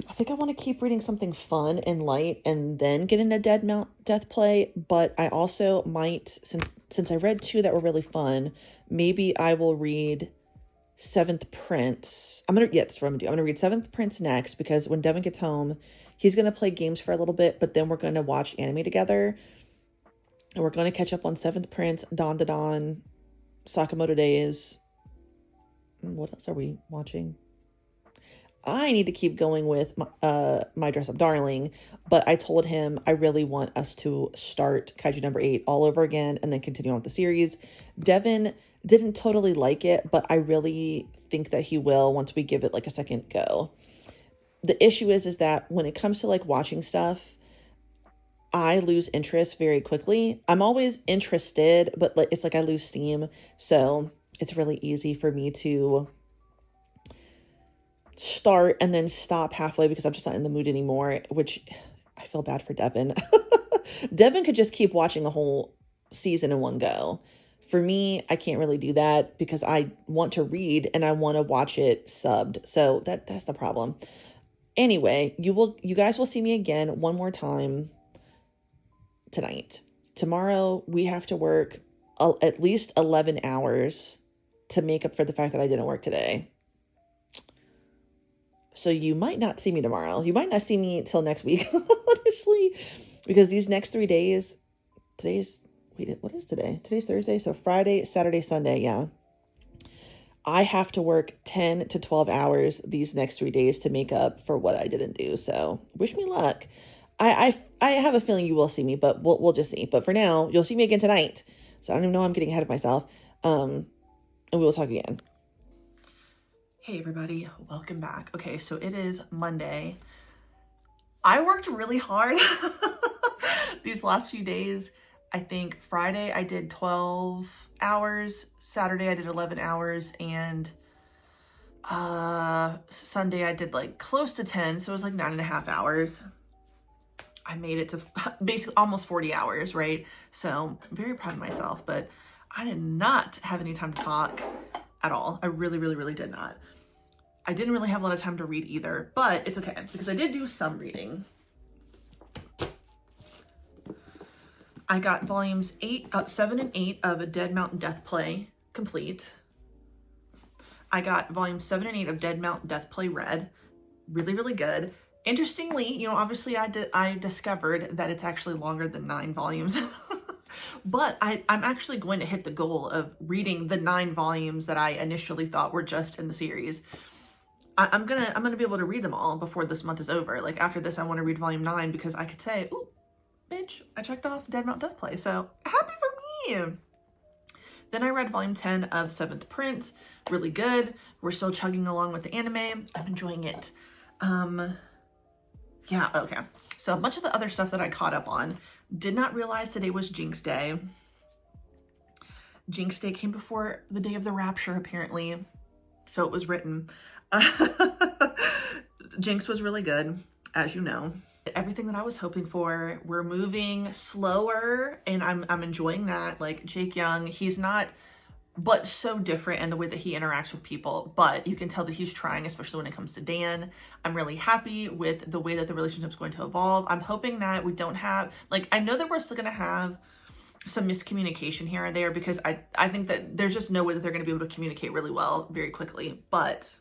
I think I want to keep reading something fun and light and then get into Death Play. But I also might, since I read 2 that were really fun, maybe I will read Seventh Prince. That's what I'm gonna do. I'm gonna read Seventh Prince next, because when Devin gets home, he's gonna play games for a little bit, but then we're gonna watch anime together. And we're gonna catch up on Seventh Prince, Dawn to Dawn, Sakamoto Days. What else are we watching? I need to keep going with my Dress Up Darling, but I told him I really want us to start Kaiju number 8 all over again and then continue on with the series. Devin didn't totally like it, but I really think that he will once we give it like a second go. The issue is that when it comes to like watching stuff, I lose interest very quickly. I'm always interested, but like it's like I lose steam. So it's really easy for me to start and then stop halfway because I'm just not in the mood anymore, which I feel bad for Devin. Devin could just keep watching a whole season in one go. For me, I can't really do that because I want to read and I want to watch it subbed. So that's the problem. Anyway, you guys will see me again one more time tonight. Tomorrow we have to work at least 11 hours to make up for the fact that I didn't work today. So you might not see me tomorrow. You might not see me till next week, honestly, because these next 3 days, what is today? Today's Thursday. So Friday, Saturday, Sunday. Yeah. I have to work 10 to 12 hours these next 3 days to make up for what I didn't do. So wish me luck. I have a feeling you will see me, but we'll just see. But for now, you'll see me again tonight. So I don't even know, I'm getting ahead of myself. And we will talk again. Hey everybody, welcome back. Okay, so it is Monday. I worked really hard these last few days. I think Friday I did 12 hours, Saturday I did 11 hours, and Sunday I did like close to 10, so it was like 9.5 hours. I made it to basically almost 40 hours, right? So I'm very proud of myself, but I did not have any time to talk at all. I really, really, really did not. I didn't really have a lot of time to read either, but it's okay because I did do some reading. I got volumes 7 and 8 of A Dead Mountain Death Play complete. I got volumes 7 and 8 of Dead Mountain Death Play read. Really, really good. Interestingly, you know, obviously I discovered that it's actually longer than 9 volumes. But I'm actually going to hit the goal of reading the 9 volumes that I initially thought were just in the series. I'm gonna be able to read them all before this month is over. Like after this, I want to read volume 9 because I could say, ooh, bitch, I checked off Dead Mountain Death Play. So happy for me. Then I read volume 10 of Seventh Prince. Really good. We're still chugging along with the anime. I'm enjoying it. Yeah, okay. So a bunch of the other stuff that I caught up on. Did not realize today was Jinx Day. Jinx Day came before the day of the rapture, apparently. So it was written. Jinx was really good, as you know. Everything that I was hoping for. We're moving slower, and I'm enjoying that. Like Jake Young, he's not, but so different in the way that he interacts with people. But you can tell that he's trying, especially when it comes to Dan. I'm really happy with the way that the relationship's going to evolve. I'm hoping that we don't have, like, I know that we're still gonna have some miscommunication here and there because I think that there's just no way that they're gonna be able to communicate really well very quickly. But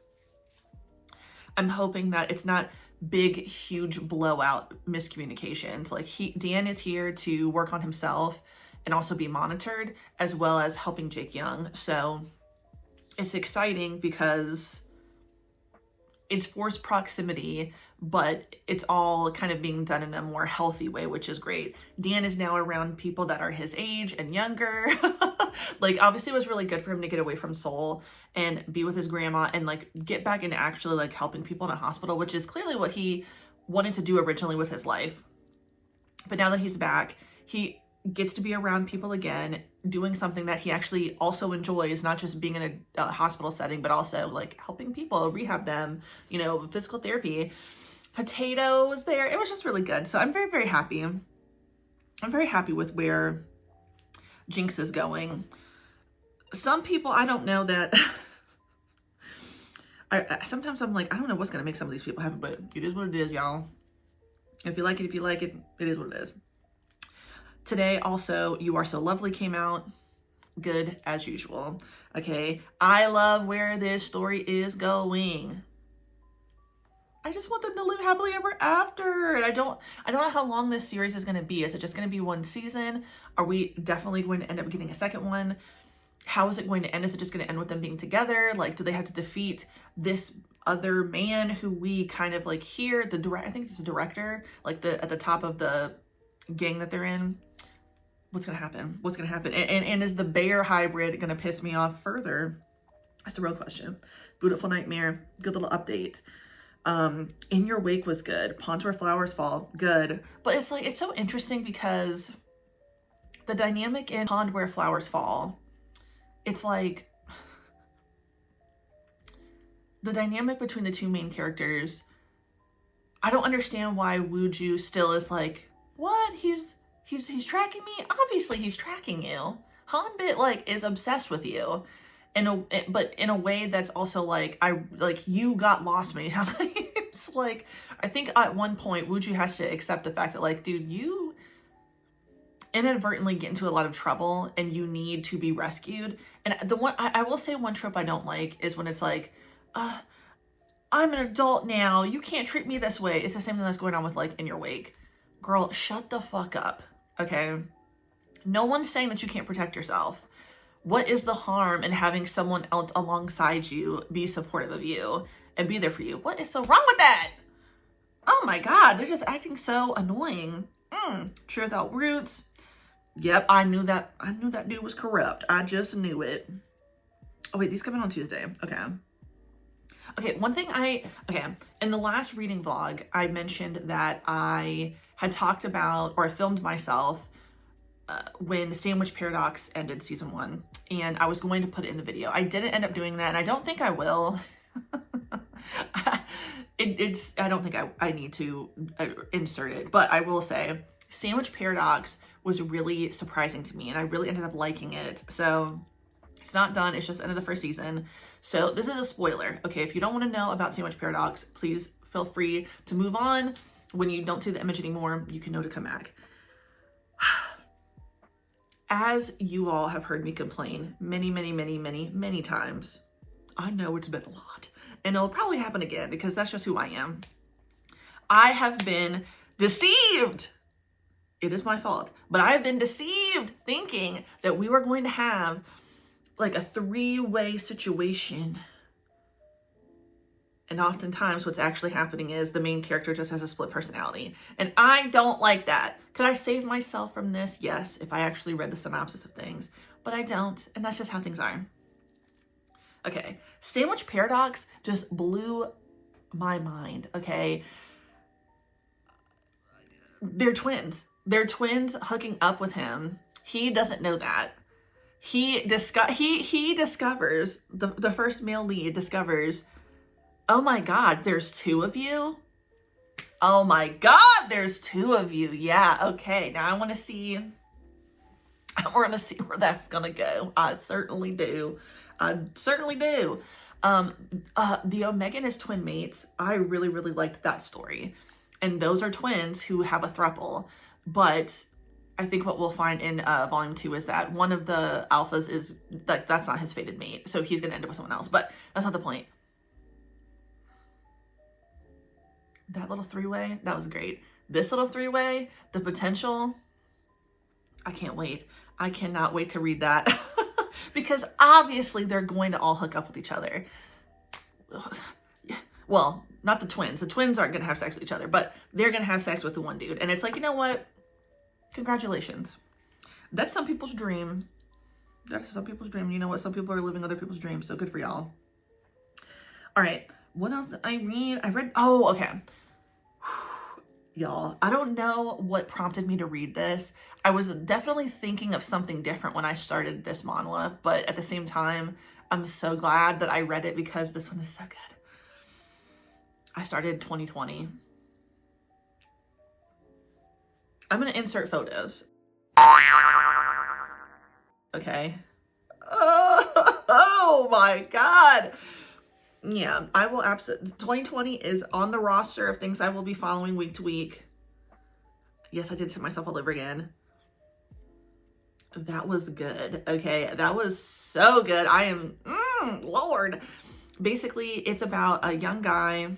I'm hoping that it's not big, huge blowout miscommunications. Like Dan is here to work on himself and also be monitored, as well as helping Jake Young. So it's exciting because it's forced proximity, but it's all kind of being done in a more healthy way, which is great. Dan is now around people that are his age and younger. Like obviously it was really good for him to get away from Seoul and be with his grandma and like get back into actually like helping people in a hospital, which is clearly what he wanted to do originally with his life. But now that he's back, he gets to be around people again, doing something that he actually also enjoys, not just being in a hospital setting, but also like helping people, rehab them, you know, physical therapy. Potato was there. It was just really good. So I'm very, very happy. I'm very happy with where Jinx is going. Some people, I don't know that. Sometimes I'm like, I don't know what's going to make some of these people happy, but it is what it is, y'all. If you like it, it is what it is. Today also, You Are So Lovely came out. Good as usual. Okay. I love where this story is going. I just want them to live happily ever after. And I don't know how long this series is going to be. Is it just going to be one season? Are we definitely going to end up getting a second one? How is it going to end? Is it just going to end with them being together? Like, do they have to defeat this other man who we kind of like hear? I think it's the director, like at the top of the gang that they're in. What's going to happen? What's going to happen? And is the bear hybrid going to piss me off further? That's the real question. Beautiful Nightmare. Good little update. In Your Wake was good. Ponds Where Flowers Fall. Good. But it's like, it's so interesting because the dynamic in Pond Where Flowers Fall, it's like the dynamic between the two main characters. I don't understand why Wooju still is like, what? He's tracking me? Obviously he's tracking you. Hanbit like is obsessed with you. But in a way that's also like, you got lost many times. Like, I think at one point Wooju has to accept the fact that like, dude, you inadvertently get into a lot of trouble and you need to be rescued. And the one, I will say one trope I don't like is when it's like, I'm an adult now. You can't treat me this way. It's the same thing that's going on with like In Your Wake. Girl, shut the fuck up. Okay. No one's saying that you can't protect yourself. What is the harm in having someone else alongside you be supportive of you and be there for you? What is so wrong with that? Oh my God, they're just acting so annoying. True Without Roots. Yep, I knew that dude was corrupt. I just knew it. Oh wait, these come in on Tuesday. Okay. Okay, one thing in the last reading vlog, I mentioned that I had talked about, or I filmed myself when Sandwich Paradox ended season 1, and I was going to put it in the video. I didn't end up doing that, and I don't think I will. it's, I don't think I need to insert it, but I will say Sandwich Paradox was really surprising to me, and I really ended up liking it. So it's not done. It's just the end of the first season. So this is a spoiler. Okay, if you don't want to know about Sandwich Paradox, please feel free to move on. When you don't see the image anymore, you can know to come back. As you all have heard me complain many times, I know it's been a lot, and it'll probably happen again because that's just who I am. I have been deceived. It is my fault, but I have been deceived thinking that we were going to have like a three-way situation. And oftentimes what's actually happening is the main character just has a split personality. And I don't like that. Could I save myself from this? Yes, if I actually read the synopsis of things. But I don't, and that's just how things are. Okay, Sandwich Paradox just blew my mind, okay? They're twins. They're twins hooking up with him. He doesn't know that. He discovers, the first male lead discovers, oh my God, there's two of you? Oh my God, there's two of you. Yeah, okay. Now I want to see where that's going to go. I certainly do. The Omega and his twin mates, I really liked that story. And those are twins who have a throuple. But I think what we'll find in volume 2 is that one of the alphas is, that's not his fated mate. So he's going to end up with someone else. But that's not the point. That little three-way, that was great. This little three-way, the potential, I can't wait. I cannot wait to read that. Because obviously they're going to all hook up with each other. Well, not the twins. The twins aren't going to have sex with each other, but they're going to have sex with the one dude. And it's like, you know what? Congratulations. That's some people's dream. That's some people's dream. You know what? Some people are living other people's dreams, so good for y'all. All right. What else did I read? Oh, okay. Y'all, I don't know what prompted me to read this. I was definitely thinking of something different when I started this manhwa, but at the same time, I'm so glad that I read it because this one is so good. I started 2020. I'm going to insert photos. Okay. Oh my God. Yeah, I will absolutely. 2020 is on the roster of things I will be following week to week. Yes, I did set myself all over again. That was good. Okay, that was so good. I am, Lord. Basically, it's about a young guy.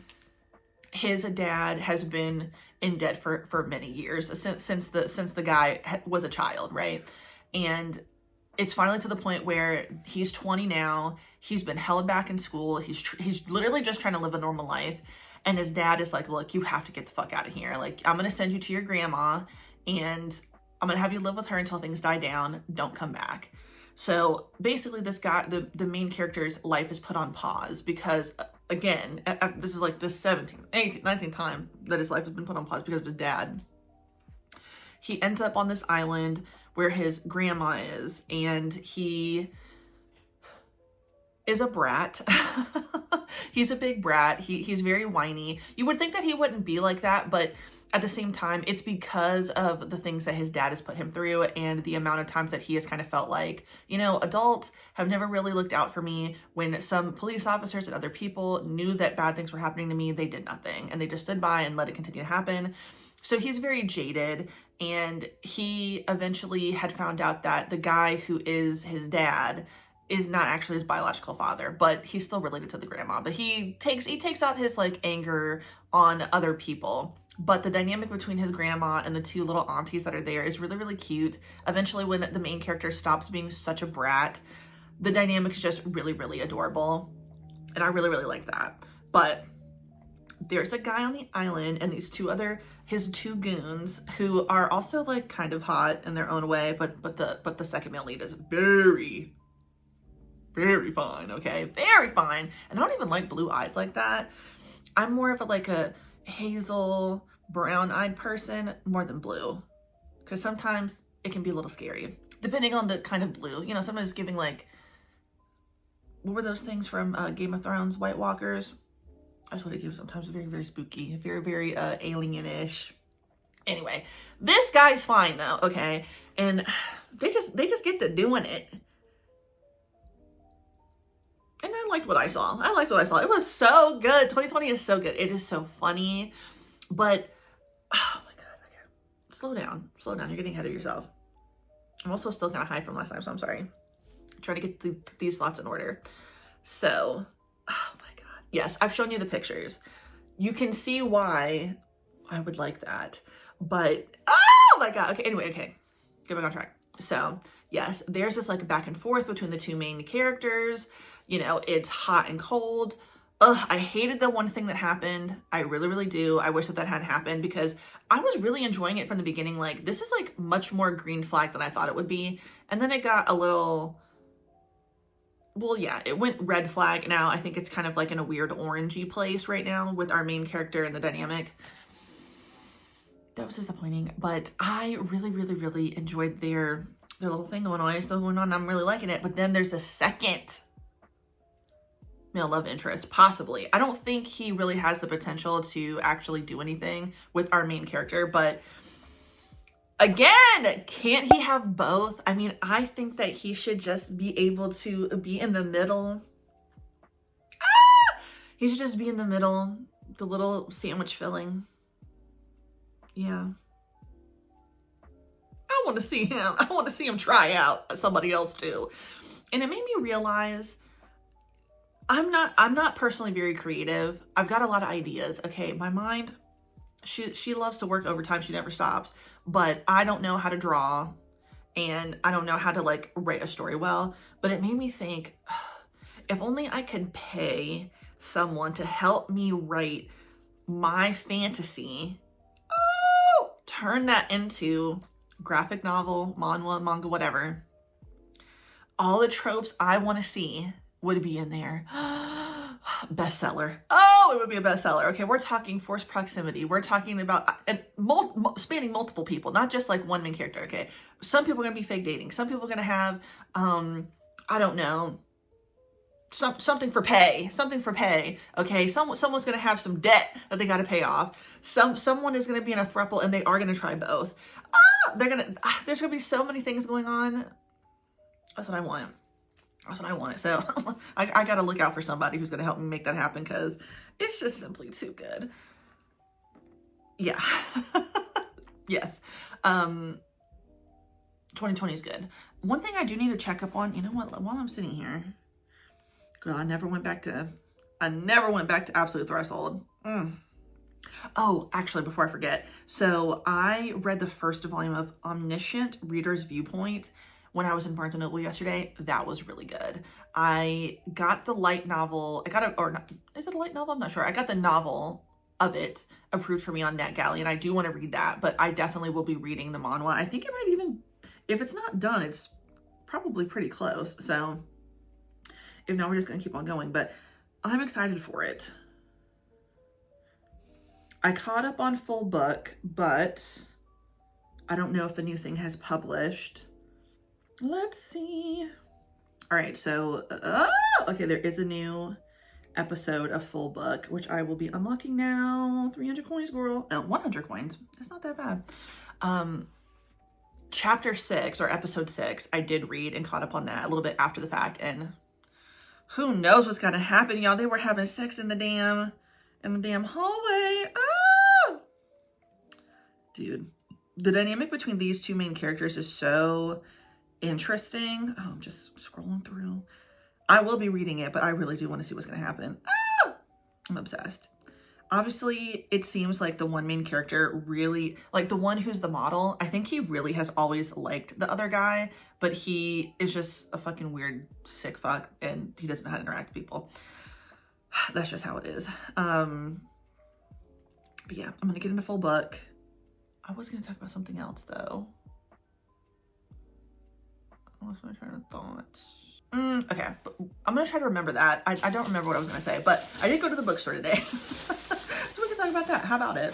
His dad has been in debt for many years, since the guy was a child, right? And it's finally to the point where he's 20 now. He's been held back in school. He's literally just trying to live a normal life. And his dad is like, look, you have to get the fuck out of here. Like, I'm going to send you to your grandma and I'm going to have you live with her until things die down. Don't come back. So basically this guy, the main character's life is put on pause because, again, this is like the 17th, 18th, 19th time that his life has been put on pause because of his dad. He ends up on this island where his grandma is, and he is a brat. He's a big brat. He's very whiny. You would think that he wouldn't be like that, but at the same time, it's because of the things that his dad has put him through and the amount of times that he has kind of felt like, you know, adults have never really looked out for me. When some police officers and other people knew that bad things were happening to me, they did nothing, and they just stood by and let it continue to happen. So he's very jaded, and he eventually had found out that the guy who is his dad is not actually his biological father, but he's still related to the grandma. But he takes out his like anger on other people. But the dynamic between his grandma and the two little aunties that are there is really cute. Eventually, when the main character stops being such a brat, the dynamic is just really adorable. And I really like that. But there's a guy on the island and his two goons who are also like kind of hot in their own way, but the second male lead is very fine, okay? Very fine. And I don't even like blue eyes like that. I'm more of a hazel, brown-eyed person more than blue. Because sometimes it can be a little scary. Depending on the kind of blue. You know, sometimes giving like, what were those things from Game of Thrones? White Walkers? That's what it gives sometimes. Very, very spooky. Very, very alien-ish. Anyway, this guy's fine though, okay? And they just get to doing it. And I liked what I saw. It was so good. 2020 is so good. It is so funny. But, oh my God, okay. Slow down. Slow down. You're getting ahead of yourself. I'm also still kind of high from last time, so I'm sorry. I'm trying to get these thoughts in order. So, oh my God. Yes, I've shown you the pictures. You can see why I would like that. But, oh my God. Okay, anyway, okay. Get back on track. So, yes, there's this like back and forth between the two main characters. You know, it's hot and cold. Ugh, I hated the one thing that happened. I really, really do. I wish that hadn't happened because I was really enjoying it from the beginning. Like, this is like much more green flag than I thought it would be. And then it got a little, well, yeah, it went red flag. Now I think it's kind of like in a weird orangey place right now with our main character and the dynamic. That was disappointing, but I really, really, really enjoyed their little thing going on. It's still going on. I'm really liking it. But then there's a second male love interest, possibly. I don't think he really has the potential to actually do anything with our main character, but again, can't he have both? I mean, I think that he should just be able to be in the middle. He should just be in the middle, the little sandwich filling. Yeah. I want to see him. I want to see him try out somebody else too. And it made me realize I'm not personally very creative. I've got a lot of ideas. Okay, my mind, she loves to work overtime. She never stops. But I don't know how to draw, and I don't know how to like write a story well. But it made me think, if only I could pay someone to help me write my fantasy, turn that into graphic novel, manga, whatever. All the tropes I want to see would be in there. Bestseller. Oh, it would be a bestseller. Okay, we're talking forced proximity. We're talking about spanning multiple people, not just like one main character. Okay, some people are gonna be fake dating. Some people are gonna have, I don't know, something for pay. Something for pay. Okay, someone's gonna have some debt that they got to pay off. Someone is gonna be in a throuple and they are gonna try both. There's gonna be so many things going on. That's what I want. That's what I want. So I got to look out for somebody who's going to help me make that happen because it's just simply too good. Yeah. Yes. 2020 is good. One thing I do need to check up on, you know what, while I'm sitting here, girl, I never went back to Absolute Threshold. Oh, actually, before I forget. So I read the first volume of Omniscient Reader's Viewpoint when I was in Barnes & Noble yesterday. That was really good. I got the light novel. Is it a light novel? I'm not sure. I got the novel of it approved for me on NetGalley, and I do want to read that, but I definitely will be reading the manhwa. I think it might even, if it's not done, it's probably pretty close. So if not, we're just going to keep on going, but I'm excited for it. I caught up on full book, but I don't know if the new thing has published. Let's see. All right, so, okay, there is a new episode of full book, which I will be unlocking now. 300 coins, girl. 100 coins. That's not that bad. Chapter 6 or episode 6, I did read and caught up on that a little bit after the fact, and who knows what's gonna happen, y'all. They were having sex in the damn hallway. Oh! Dude, the dynamic between these two main characters is so interesting. Oh, I'm just scrolling through. I will be reading it, but I really do want to see what's going to happen. Ah! I'm obsessed. Obviously, it seems like the one main character really, like the one who's the model, I think he really has always liked the other guy, but he is just a fucking weird sick fuck and he doesn't know how to interact with people. That's just how it is. But yeah, I'm going to get into full book. I was going to talk about something else though. What's my train of thoughts? Okay, I'm gonna try to remember that. I don't remember what I was gonna say, but I did go to the bookstore today. So we can talk about that. How about it?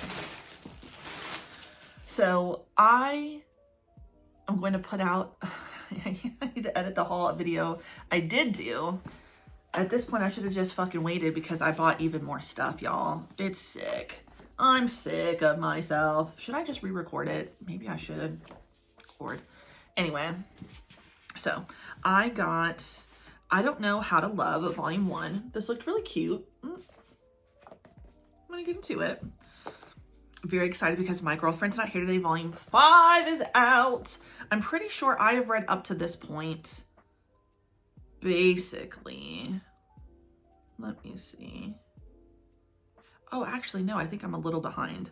So I'm going to put out, I need to edit the haul video I did do At this point, I should have just fucking waited because I bought even more stuff, y'all. It's sick. I'm sick of myself. Should I just re-record it? Maybe I should. Record. Anyway, so I got I Don't Know How to Love Volume 1. This looked really cute. I'm gonna get into it. Very excited because my girlfriend's not here today. Volume 5 is out. I'm pretty sure I have read up to this point. Basically. Let me see. Oh, actually, no, I think I'm a little behind.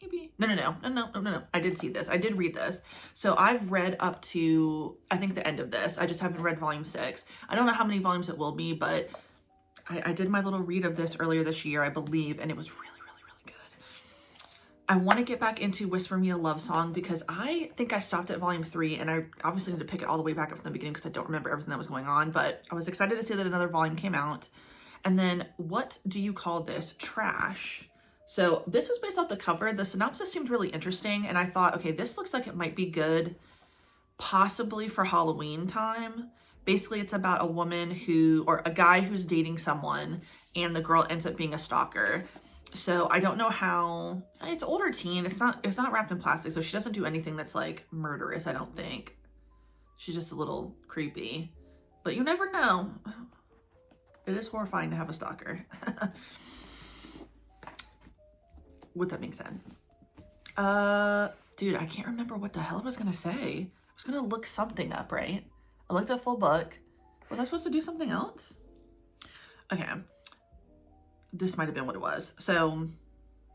Maybe. No. I did see this. I did read this. So I've read up to, I think, the end of this. I just haven't read volume 6. I don't know how many volumes it will be, but I did my little read of this earlier this year, I believe, and it was really good. I want to get back into Whisper Me a Love Song because I think I stopped at volume 3, and I obviously need to pick it all the way back up from the beginning because I don't remember everything that was going on, but I was excited to see that another volume came out. And then What Do You Call This? Trash. So this was based off the cover. The synopsis seemed really interesting, and I thought, okay, this looks like it might be good, possibly for Halloween time. Basically, it's about a woman or a guy who's dating someone, and the girl ends up being a stalker. So I don't know how, it's older teen. It's not wrapped in plastic, so she doesn't do anything that's like murderous, I don't think. She's just a little creepy, but you never know. It is horrifying to have a stalker. With that being said, dude, I can't remember what the hell I was gonna say. I was gonna look something up, right? I looked at full book. Was I supposed to do something else? Okay. This might have been what it was. So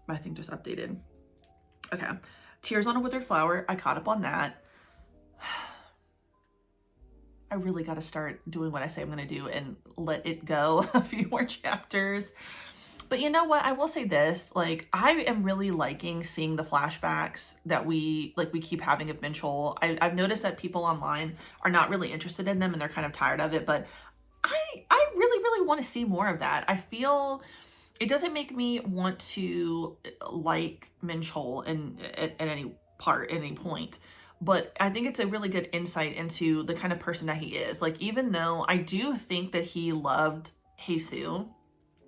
my thing just updated. Okay. Tears on a Withered Flower. I caught up on that. I really got to start doing what I say I'm going to do and let it go a few more chapters. But you know what? I will say this, like, I am really liking seeing the flashbacks that we keep having of Minchol. I've noticed that people online are not really interested in them and they're kind of tired of it, but I really want to see more of that. I feel it doesn't make me want to like Minchol at any point. But I think it's a really good insight into the kind of person that he is. Like, even though I do think that he loved Jesus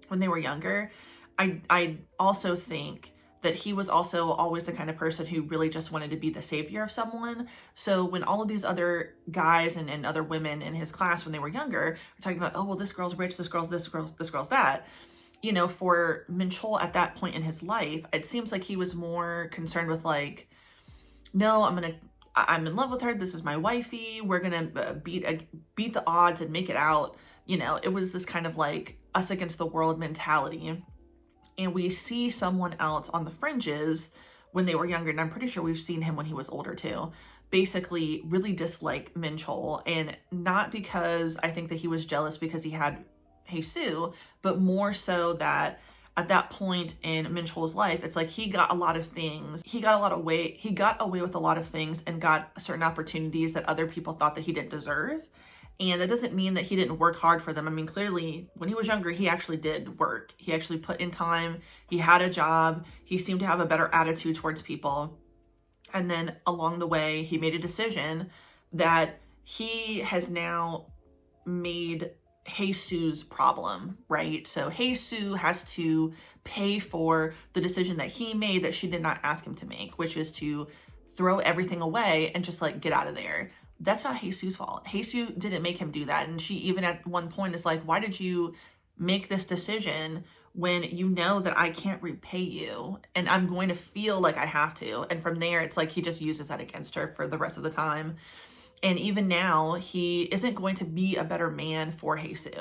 when they were younger, I also think that he was also always the kind of person who really just wanted to be the savior of someone. So when all of these other guys and other women in his class when they were younger were talking about, oh, well, this girl's rich, this girl's this, this girl's that, you know, for Minchol at that point in his life, it seems like he was more concerned with like, no, I'm in love with her. This is my wifey. We're going to beat the odds and make it out. You know, it was this kind of like us against the world mentality. And we see someone else on the fringes when they were younger. And I'm pretty sure we've seen him when he was older too. Basically really dislike Minchol. And not because I think that he was jealous because he had Jesus, but more so that at that point in Minchol's life, it's like he got a lot of things. He got away with a lot of things and got certain opportunities that other people thought that he didn't deserve. And that doesn't mean that he didn't work hard for them. I mean, clearly, when he was younger, he actually did work. He actually put in time. He had a job. He seemed to have a better attitude towards people. And then along the way, he made a decision that he has now made Jesus' problem, right? So Jesus has to pay for the decision that he made that she did not ask him to make, which is to throw everything away and just like get out of there. That's not Jesus' fault. Jesus didn't make him do that. And she even at one point is like, why did you make this decision when you know that I can't repay you and I'm going to feel like I have to? And from there, it's like he just uses that against her for the rest of the time. And even now, he isn't going to be a better man for Jesus.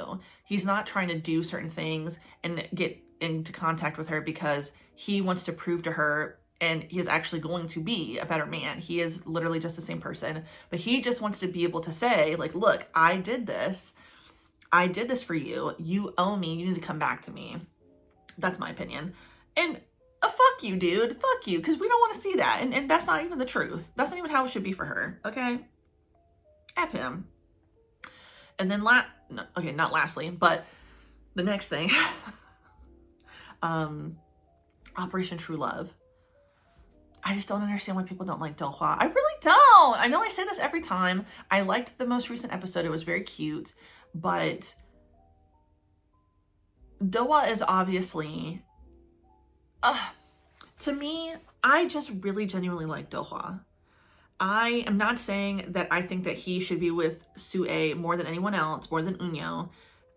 He's not trying to do certain things and get into contact with her because he wants to prove to her and he is actually going to be a better man. He is literally just the same person, but he just wants to be able to say, like, look, I did this for you. You owe me. You need to come back to me. That's my opinion. And fuck you, dude. Fuck you. Because we don't want to see that. And that's not even the truth. That's not even how it should be for her. Okay? F him. And then not lastly, but the next thing. Operation True Love. I just don't understand why people don't like Dohwa. I really don't. I know I say this every time. I liked the most recent episode. It was very cute, but Doa is obviously, to me, I just really genuinely like Dohwa. I am not saying that I think that he should be with Sue more than anyone else, more than Unyo.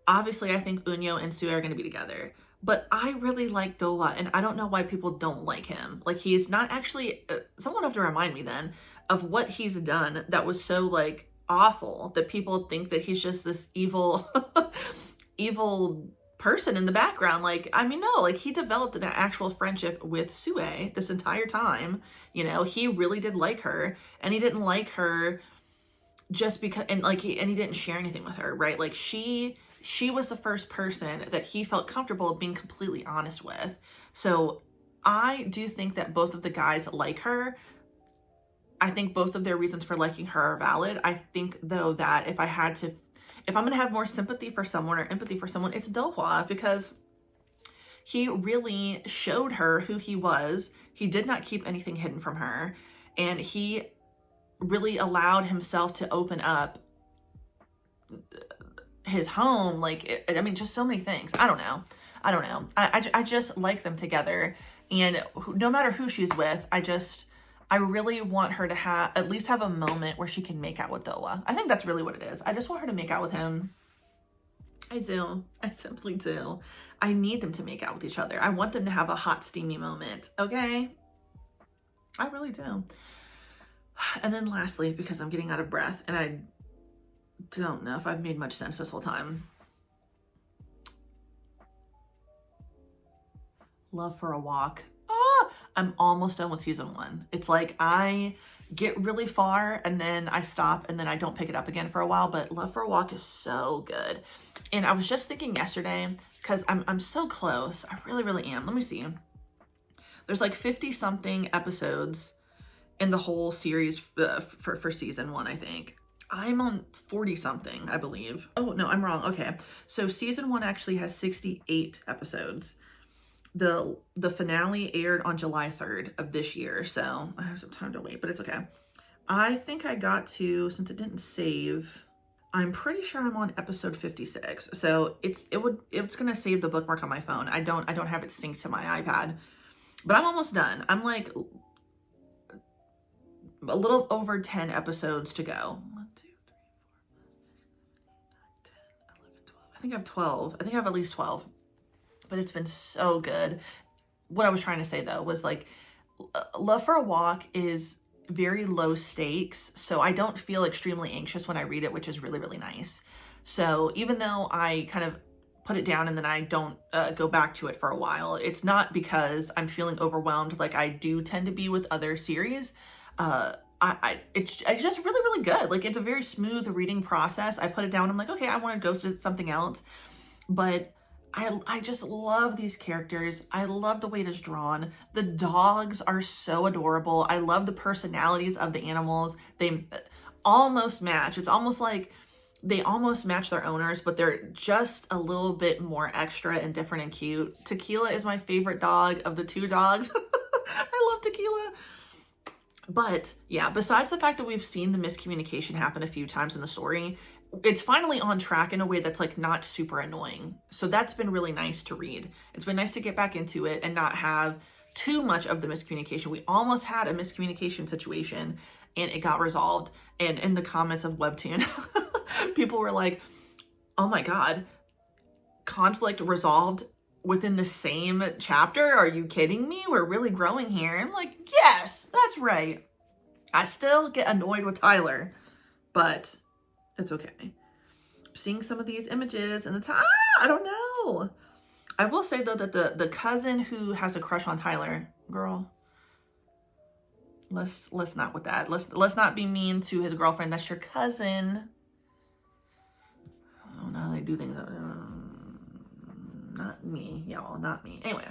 Obviously, I think Unyo and Sue are going to be together. But I really like Dohwa, and I don't know why people don't like him. Like, he is not actually... someone have to remind me then of what he's done that was so, like, awful that people think that he's just this evil, evil person in the background. Like, I mean, no, like, he developed an actual friendship with Sue this entire time. You know, he really did like her, and he didn't like her just because, and like, he didn't share anything with her, right? Like, she was the first person that he felt comfortable being completely honest with. So I do think that both of the guys like her. I think both of their reasons for liking her are valid. I think, though, that if I'm going to have more sympathy for someone or empathy for someone, it's Dohwa, because he really showed her who he was. He did not keep anything hidden from her. And he really allowed himself to open up his home. Like, I mean, just so many things. I don't know. I just like them together. And no matter who she's with, I really want her to at least have a moment where she can make out with Doa. I think that's really what it is. I just want her to make out with him. I do. I simply do. I need them to make out with each other. I want them to have a hot, steamy moment. Okay? I really do. And then lastly, because I'm getting out of breath, and I don't know if I've made much sense this whole time. Love for a Walk. I'm almost done with season 1. It's like I get really far and then I stop and then I don't pick it up again for a while, but Love for a Walk is so good. And I was just thinking yesterday, because I'm so close. I really, really am. Let me see. There's like 50 something episodes in the whole series for season 1, I think. I'm on 40 something, I believe. Oh, no, I'm wrong. Okay. So season 1 actually has 68 episodes. The finale aired on July 3rd of this year, so I have some time to wait, but it's okay. I think I got to, since it didn't save, I'm pretty sure I'm on episode 56. So it's gonna save the bookmark on my phone. I don't have it synced to my iPad, but I'm almost done. I'm like a little over 10 episodes to go. 1, 2, 3, 4, 5, 6, 7, 8, 9, 10, 11, 12. I think I have 12. I think I have at least 12. But it's been so good. What I was trying to say, though, was like, Love for a Walk is very low stakes, so I don't feel extremely anxious when I read it, which is really, really nice. So even though I kind of put it down and then I don't go back to it for a while, it's not because I'm feeling overwhelmed like I do tend to be with other series. It's just really, really good. Like, it's a very smooth reading process. I put it down, I'm like, okay, I want to go to something else. But I just love these characters. I love the way it is drawn. The dogs are so adorable. I love the personalities of the animals. They almost match. It's almost like they almost match their owners, but they're just a little bit more extra and different and cute. Tequila is my favorite dog of the 2 dogs. I love Tequila. But yeah, besides the fact that we've seen the miscommunication happen a few times in the story, it's finally on track in a way that's like not super annoying. So that's been really nice to read. It's been nice to get back into it and not have too much of the miscommunication. We almost had a miscommunication situation and it got resolved. And in the comments of Webtoon, people were like, oh my God, conflict resolved within the same chapter? Are you kidding me? We're really growing here. I'm like, yes, that's right. I still get annoyed with Tyler, but it's okay. Seeing some of these images and I don't know. I will say though that the cousin who has a crush on Tyler, girl, let's not with that. Let's not be mean to his girlfriend. That's your cousin. I don't know how they do things. Not me, y'all, not me. Anyway.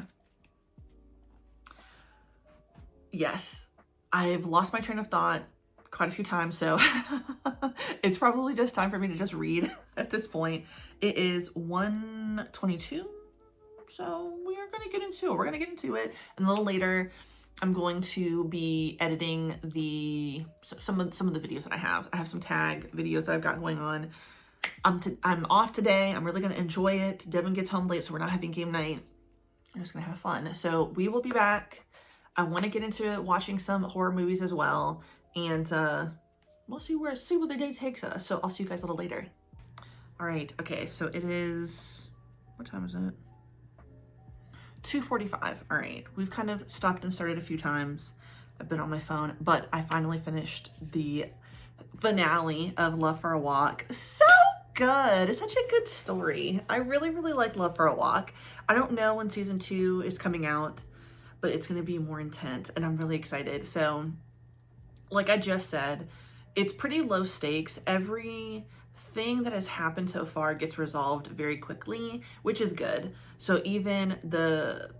Yes, I've lost my train of thought quite a few times, so it's probably just time for me to just read at this point. It is 1:22, so we are going to get into it. We're going to get into it, and a little later, I'm going to be editing some of the videos that I have. I have some tag videos that I've got going on. I'm off today. I'm really going to enjoy it. Devin gets home late, so we're not having game night. I'm just going to have fun. So we will be back. I want to get into watching some horror movies as well. And we'll see where the day takes us. So I'll see you guys a little later. All right. Okay. So it is, what time is it? 2:45. All right. We've kind of stopped and started a few times. I've been on my phone, but I finally finished the finale of Love for a Walk. So good. It's such a good story. I really, really like Love for a Walk. I don't know when season 2 is coming out, but it's going to be more intense and I'm really excited. So like I just said, it's pretty low stakes. Everything that has happened so far gets resolved very quickly, which is good. So even the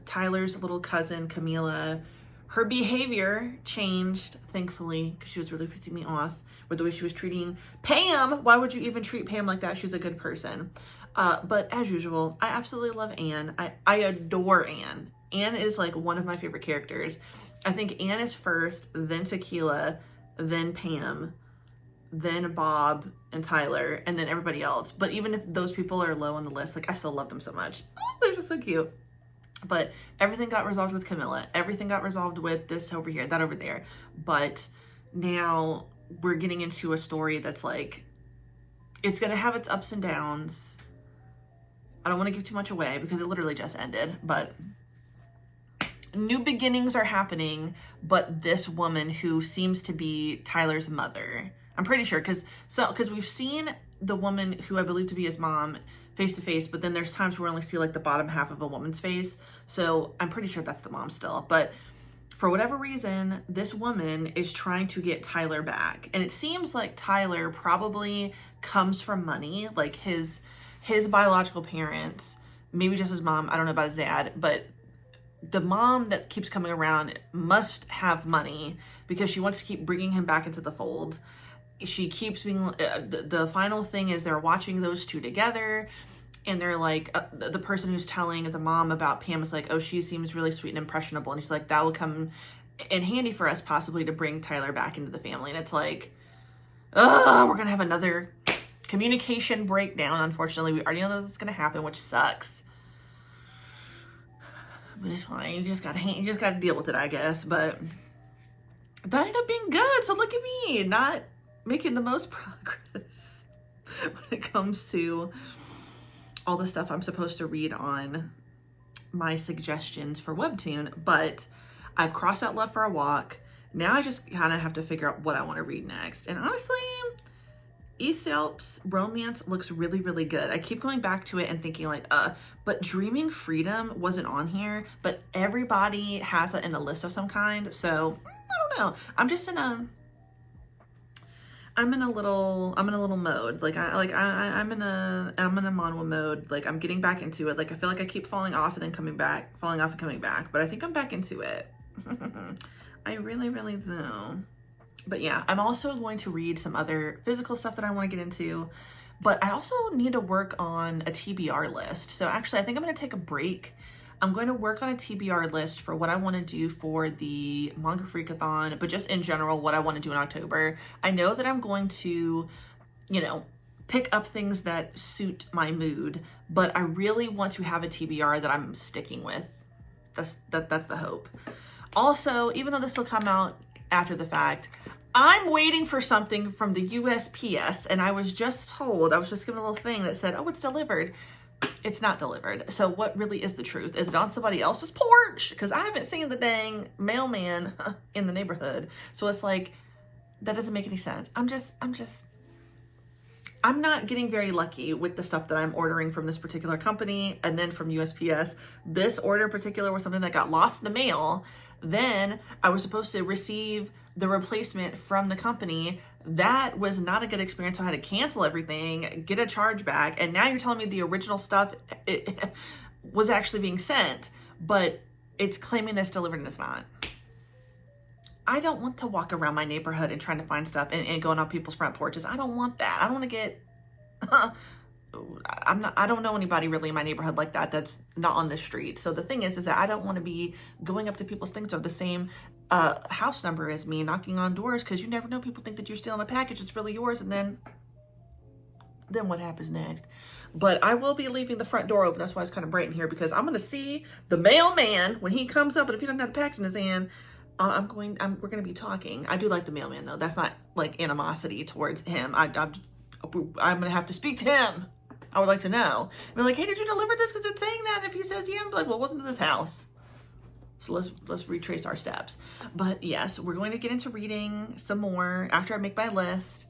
Tyler's little cousin, Camila, her behavior changed, thankfully, because she was really pissing me off with the way she was treating Pam. Why would you even treat Pam like that? She's a good person. But as usual, I absolutely love Anne. I adore Anne. Anne is like one of my favorite characters. I think Anne is first, then Tequila, then Pam, then Bob and Tyler, and then everybody else. But even if those people are low on the list, like I still love them so much. Oh, they're just so cute. But everything got resolved with Camilla. Everything got resolved with this over here, that over there. But now we're getting into a story that's like, it's going to have its ups and downs. I don't want to give too much away because it literally just ended. But new beginnings are happening. But this woman who seems to be Tyler's mother, I'm pretty sure, because we've seen the woman who I believe to be his mom face to face, but then there's times where we only see like the bottom half of a woman's face. So I'm pretty sure that's the mom still. But for whatever reason, this woman is trying to get Tyler back. And it seems like Tyler probably comes from money, like his biological parents, maybe just his mom. I don't know about his dad, but the mom that keeps coming around must have money because she wants to keep bringing him back into the fold. She keeps being, the final thing is they're watching those two together and they're like, the person who's telling the mom about Pam is like, oh, she seems really sweet and impressionable. And he's like, that will come in handy for us possibly to bring Tyler back into the family. And it's like, we're going to have another communication breakdown. Unfortunately, we already know that it's going to happen, which sucks. But it's fine. You just got to deal with it, I guess. But that ended up being good. So look at me, not making the most progress when it comes to all the stuff I'm supposed to read on my suggestions for Webtoon, but I've crossed out Love for a Walk. Now I just kind of have to figure out what I want to read next. And honestly, Aesop's romance looks really, really good. I keep going back to it and thinking like, but Dreaming Freedom wasn't on here, but everybody has it in a list of some kind. So I don't know. I'm in a little mode. Like I'm in a manhwa mode. Like I'm getting back into it. Like I feel like I keep falling off and then coming back, falling off and coming back. But I think I'm back into it. I really, really do. But yeah, I'm also going to read some other physical stuff that I want to get into. But I also need to work on a TBR list. So actually, I think I'm going to take a break. I'm going to work on a TBR list for what I want to do for the Manga Freakathon, but just in general, what I want to do in October. I know that I'm going to, pick up things that suit my mood, but I really want to have a TBR that I'm sticking with. That's the hope. Also, even though this will come out after the fact, I'm waiting for something from the USPS, and I was just given a little thing that said, oh, it's delivered. It's not delivered. So what really is the truth? Is it on somebody else's porch? Because I haven't seen the dang mailman in the neighborhood. So it's like, that doesn't make any sense. I'm not getting very lucky with the stuff that I'm ordering from this particular company and then from USPS. This order in particular was something that got lost in the mail. Then I was supposed to receive the replacement from the company. That was not a good experience. So I had to cancel everything, get a charge back. And now you're telling me the original stuff was actually being sent, but it's claiming that's delivered and it's not. I don't want to walk around my neighborhood and trying to find stuff and going on people's front porches. I don't want that. I don't want to get, I don't know anybody really in my neighborhood like that that's not on the street. So the thing is that I don't want to be going up to people's things or the same house number as me, knocking on doors, because you never know. People think that you're stealing a package. It's really yours. And then then what happens next? But I will be leaving the front door open. That's why it's kind of bright in here, because I'm going to see the mailman when he comes up. And if he doesn't have the package in his hand, we're going to be talking. I do like the mailman though. That's not like animosity towards him. I'm going to have to speak to him. I would like to know. Be like, hey, did you deliver this? Because it's saying that. And if he says yeah, I'm like, well, it wasn't this house. So let's retrace our steps. But yes, we're going to get into reading some more after I make my list.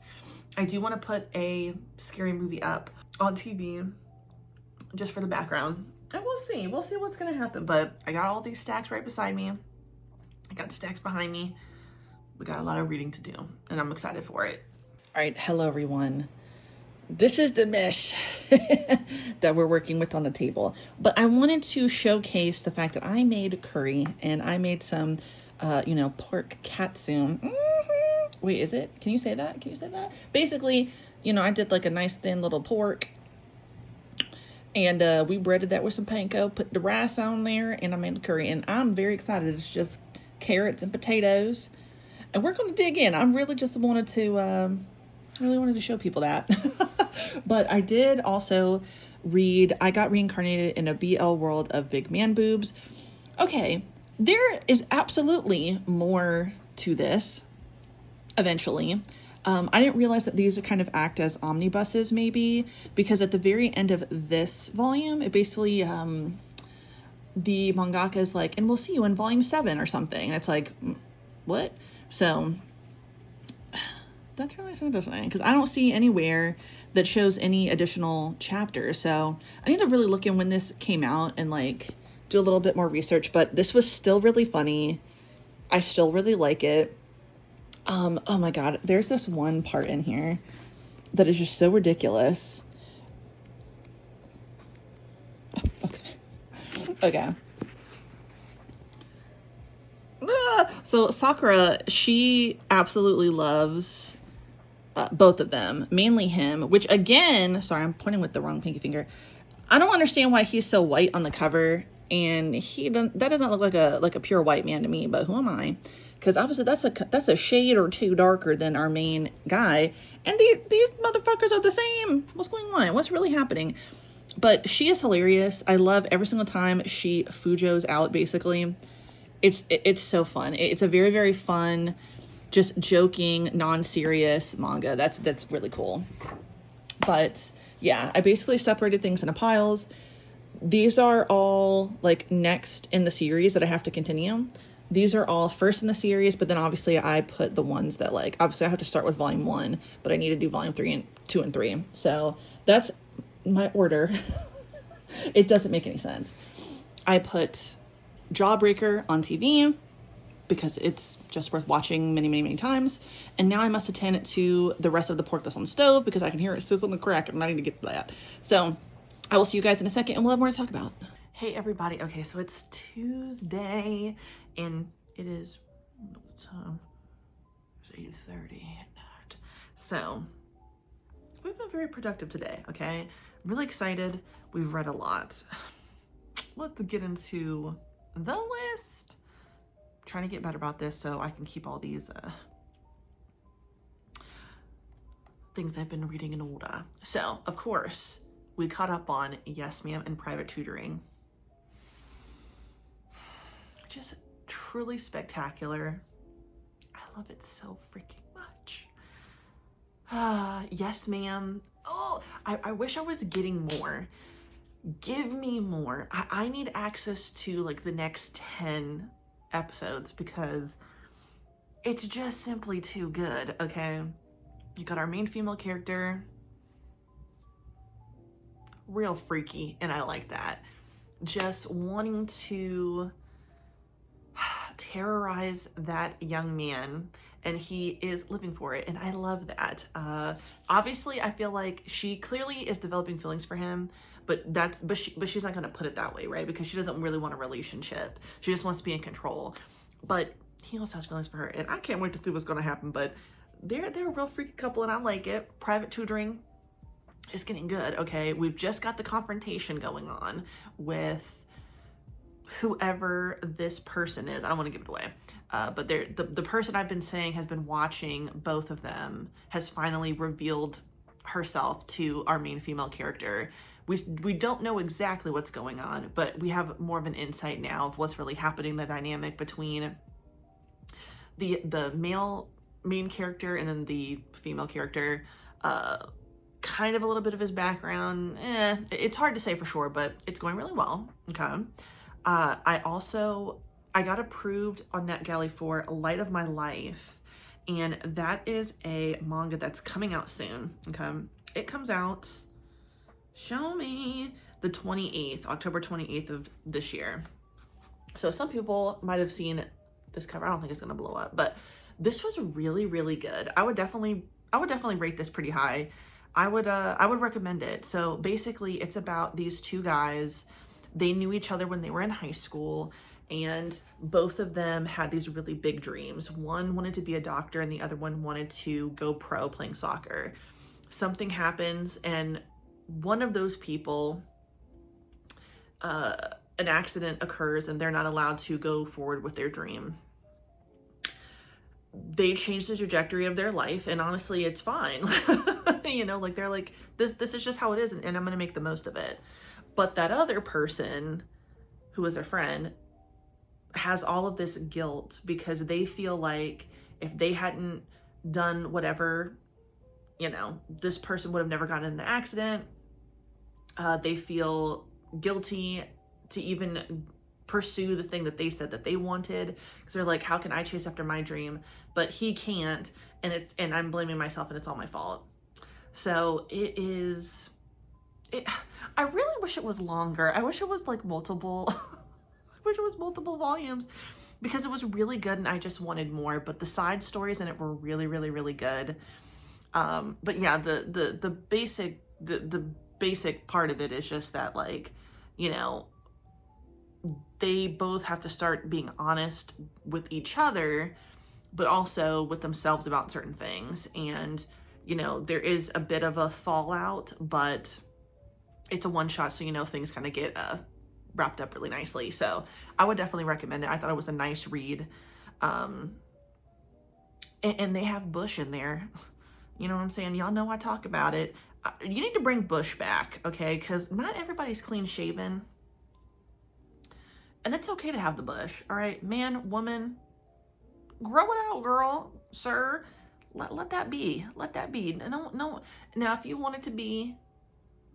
I do want to put a scary movie up on TV just for the background. And we'll see. We'll see what's going to happen. But I got all these stacks right beside me. I got the stacks behind me. We got a lot of reading to do, and I'm excited for it. All right. Hello, everyone. This is the mess that we're working with on the table. But I wanted to showcase the fact that I made curry, and I made some, pork katsu. Wait, is it? Can you say that? Can you say that? Basically, I did like a nice thin little pork, and we breaded that with some panko, put the rice on there, and I made the curry. And I'm very excited. It's just carrots and potatoes, and we're going to dig in. I really just wanted to show people that. But I did also read, I got reincarnated in a BL world of big man boobs. Okay, there is absolutely more to this eventually. I didn't realize that these are kind of act as omnibuses maybe, because at the very end of this volume, it basically, the mangaka is like, and we'll see you in volume 7 or something. And it's like, what? So that's really interesting, because I don't see anywhere that shows any additional chapters. So I need to really look in when this came out and like do a little bit more research. But this was still really funny. I still really like it. Oh my God, there's this one part in here that is just so ridiculous. Okay. So Sakura, she absolutely loves both of them, mainly him, which again, sorry, I'm pointing with the wrong pinky finger. I don't understand why he's so white on the cover, and that doesn't look like a pure white man to me, but who am I? Because obviously that's a shade or two darker than our main guy, and these motherfuckers are the same. What's going on? What's really happening? But she is hilarious. I love every single time she Fujos out, basically. It's so fun. It's a very, very fun, just joking, non-serious manga. That's really cool. But yeah, I basically separated things into piles. These are all like next in the series that I have to continue. These are all first in the series, but then obviously I put the ones that like, obviously I have to start with volume 1, but I need to do volume 2 and 3. So that's my order. It doesn't make any sense. I put Jawbreaker on TV because it's just worth watching many, many, many times. And now I must attend to the rest of the pork that's on the stove because I can hear it sizzle and crack, and I need to get to that. So I will see you guys in a second, and we'll have more to talk about. Hey everybody. Okay, so it's Tuesday and it is it's 8:30 at night. So we've been very productive today, okay? I'm really excited. We've read a lot. Let's get into the list. I'm trying to get better about this so I can keep all these things I've been reading in order. So, of course, we caught up on Yes Ma'am and Private Tutoring. Just truly spectacular. I love it so freaking much. Yes Ma'am. Oh, I wish I was getting more. Give me more. I need access to like the next 10 episodes because it's just simply too good, okay? You got our main female character, real freaky, and I like that. Just wanting to terrorize that young man, and he is living for it, and I love that. Obviously, I feel like she clearly is developing feelings for him, but she's not gonna put it that way, right? Because she doesn't really want a relationship. She just wants to be in control. But he also has feelings for her, and I can't wait to see what's gonna happen. But they're a real freaky couple, and I like it. Private Tutoring is getting good, okay? We've just got the confrontation going on with whoever this person is. I don't want to give it away. But the person I've been saying has been watching both of them has finally revealed herself to our main female character. We don't know exactly what's going on, but we have more of an insight now of what's really happening, the dynamic between the male main character and then the female character. Kind of a little bit of his background. It's hard to say for sure, but it's going really well. Okay. I got approved on NetGalley for Light of My Life, and that is a manga that's coming out soon. Okay. It comes out, show me, the 28th, October 28th of this year. So some people might have seen this cover. I don't think it's gonna blow up, but this was really, really good. I would definitely rate this pretty high. I would recommend it. So basically it's about these two guys. They knew each other when they were in high school, and both of them had these really big dreams. One wanted to be a doctor and the other one wanted to go pro playing soccer. Something happens and one of those people, an accident occurs and they're not allowed to go forward with their dream. They change the trajectory of their life, and honestly, it's fine. You know, like they're like, this is just how it is, and I'm gonna make the most of it. But that other person, who is their friend, has all of this guilt because they feel like if they hadn't done whatever, you know, this person would have never gotten in the accident. They feel guilty to even pursue the thing that they said that they wanted, because they're like, how can I chase after my dream but he can't, and I'm blaming myself and it's all my fault. So I really wish it was longer. I wish it was like multiple I wish it was multiple volumes, because it was really good and I just wanted more, but the side stories in it were really, really, really good. But yeah, the basic part of it is just that, like, you know, they both have to start being honest with each other, but also with themselves about certain things. And, you know, there is a bit of a fallout, but it's a one shot. So, you know, things kind of get wrapped up really nicely. So I would definitely recommend it. I thought it was a nice read. And they have Bush in there. You know what I'm saying? Y'all know I talk about it. You need to bring Bush back, okay? Because not everybody's clean shaven. And it's okay to have the bush, all right? Man, woman, grow it out, girl, sir. Let that be. Let that be. No. Now, if you want it to be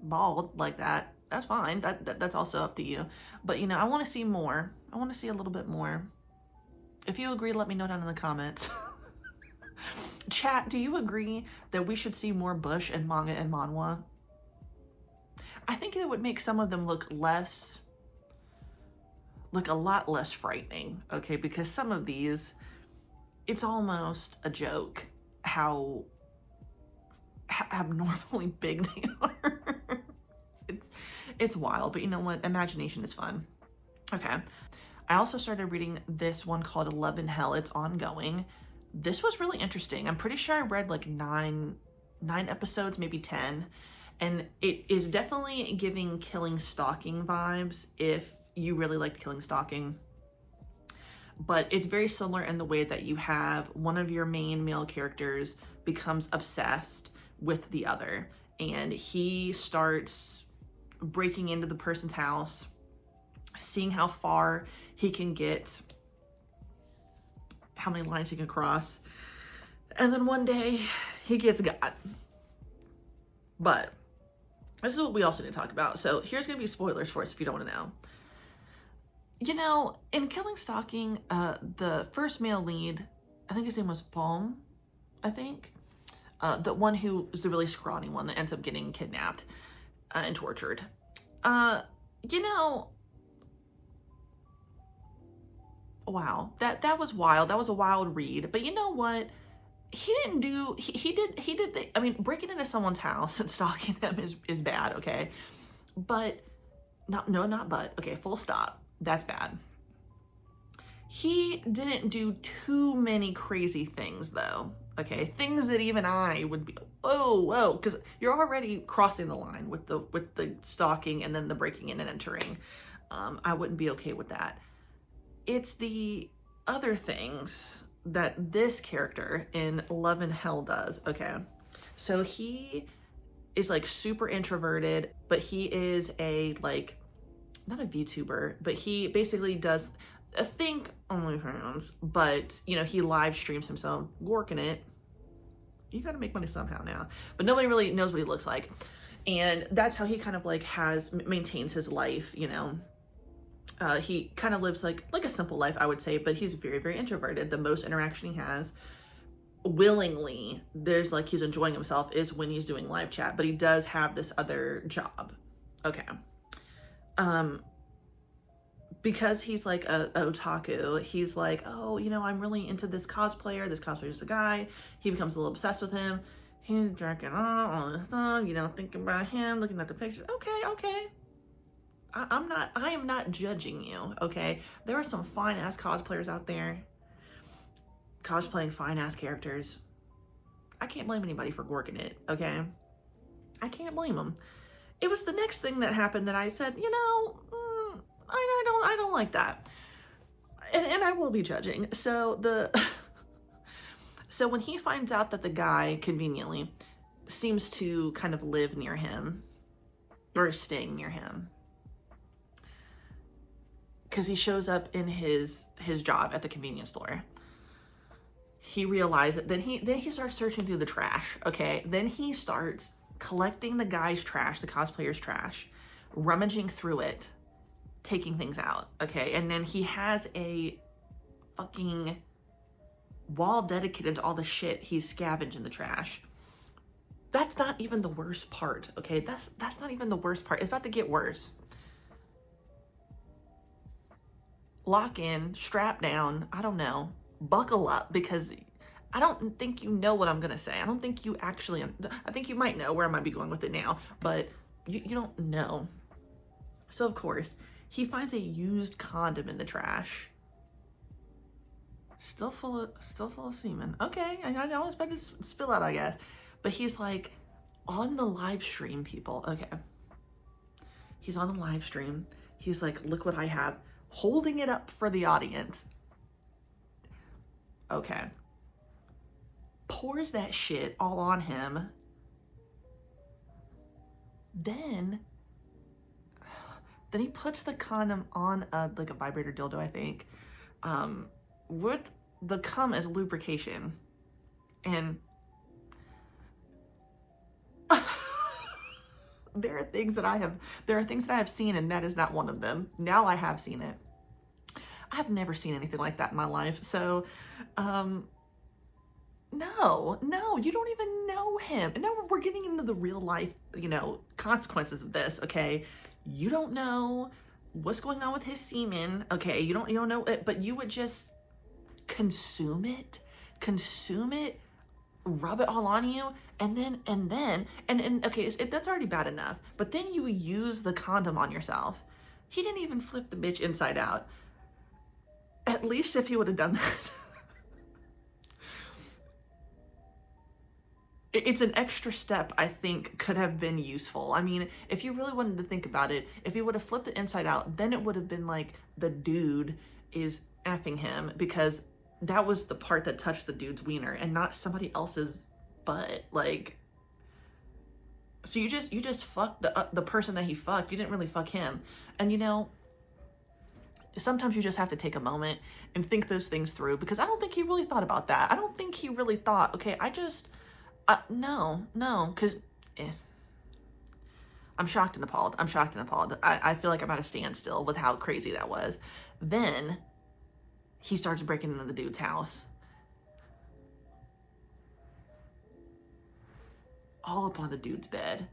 bald like that, that's fine. That's also up to you. But, you know, I want to see more. I want to see a little bit more. If you agree, let me know down in the comments. Chat, do you agree that we should see more Bush in manga and manhwa? I think it would make some of them look a lot less frightening, okay? Because some of these, it's almost a joke how abnormally big they are. It's wild, but you know what? Imagination is fun. Okay. I also started reading this one called Love in Hell. It's ongoing. This was really interesting. I'm pretty sure I read like nine episodes, maybe 10. And it is definitely giving Killing Stalking vibes if you really liked Killing Stalking. But it's very similar in the way that you have one of your main male characters becomes obsessed with the other. And he starts breaking into the person's house, seeing how far he can get, how many lines he can cross. And then one day he gets got. But this is what we also need to talk about. So here's going to be spoilers for us if you don't want to know. You know, in Killing Stalking, the first male lead, I think his name was Bong, I think. The one who is the really scrawny one that ends up getting kidnapped and tortured. You know, wow, that was wild. That was a wild read. But you know what? He did I mean, breaking into someone's house and stalking them is bad, okay? But, not but, okay, full stop. That's bad. He didn't do too many crazy things though, okay? Things that even I would be, whoa, because you're already crossing the line with the stalking and then the breaking in and entering. I wouldn't be okay with that. It's the other things that this character in Love in Hell does, okay? So he is like super introverted, but he is a like, not a VTuber, but he basically does, I think OnlyFans, but you know, he live streams himself working it. You gotta make money somehow now, but nobody really knows what he looks like. And that's how he kind of like maintains his life, you know. He kind of lives like a simple life, I would say, but he's very, very introverted. The most interaction he has willingly, there's like, he's enjoying himself, is when he's doing live chat, but he does have this other job. Okay. Because he's like a otaku, he's like, oh, you know, I'm really into this cosplayer. This cosplayer's a guy. He becomes a little obsessed with him. He's jerking all this stuff, you know, thinking about him, looking at the pictures. Okay. I am not judging you, okay? There are some fine-ass cosplayers out there cosplaying fine-ass characters. I can't blame anybody for working it, okay? I can't blame them. It was the next thing that happened that I said, you know, I don't like that. And I will be judging. So so when he finds out that the guy conveniently seems to kind of live near him, or is staying near him, because he shows up in his job at the convenience store, he realizes, then he starts searching through the trash, okay? Then he starts collecting the guy's trash, the cosplayer's trash, rummaging through it, taking things out, okay? And then he has a fucking wall dedicated to all the shit he's scavenged in the trash. That's not even the worst part, okay? That's not even the worst part. It's about to get worse. Lock in, strap down, I don't know, buckle up, because I don't think you know what I'm gonna say. I don't think you actually, I think you might know where I might be going with it now, but you don't know. So of course, he finds a used condom in the trash. Still full of semen. Okay, I know it's about to spill out, I guess. But he's like, on the live stream, people, okay. He's on the live stream. He's like, look what I have. Holding it up for the audience. Okay. Pours that shit all on him. Then he puts the condom on like a vibrator dildo, I think, with the cum as lubrication. And there are things that I have seen, and that is not one of them. Now I have seen it. I've never seen anything like that in my life. So, no, you don't even know him. And now we're getting into the real life, you know, consequences of this, okay? You don't know what's going on with his semen, okay? You don't know it, but you would just consume it, rub it all on you, and then okay, that's already bad enough. But then you use the condom on yourself. He didn't even flip the bitch inside out. At least if he would have done that. It's an extra step I think could have been useful. I mean, if you really wanted to think about it, if he would have flipped it inside out, then it would have been like the dude is effing him, because that was the part that touched the dude's wiener and not somebody else's butt. Like, so you just fucked the person that he fucked. You didn't really fuck him. And you know, sometimes you just have to take a moment and think those things through, because I don't think he really thought about that. I don't think he really thought, okay, no, because I'm shocked and appalled. I feel like I'm at a standstill with how crazy that was. Then he starts breaking into the dude's house. All up on the dude's bed.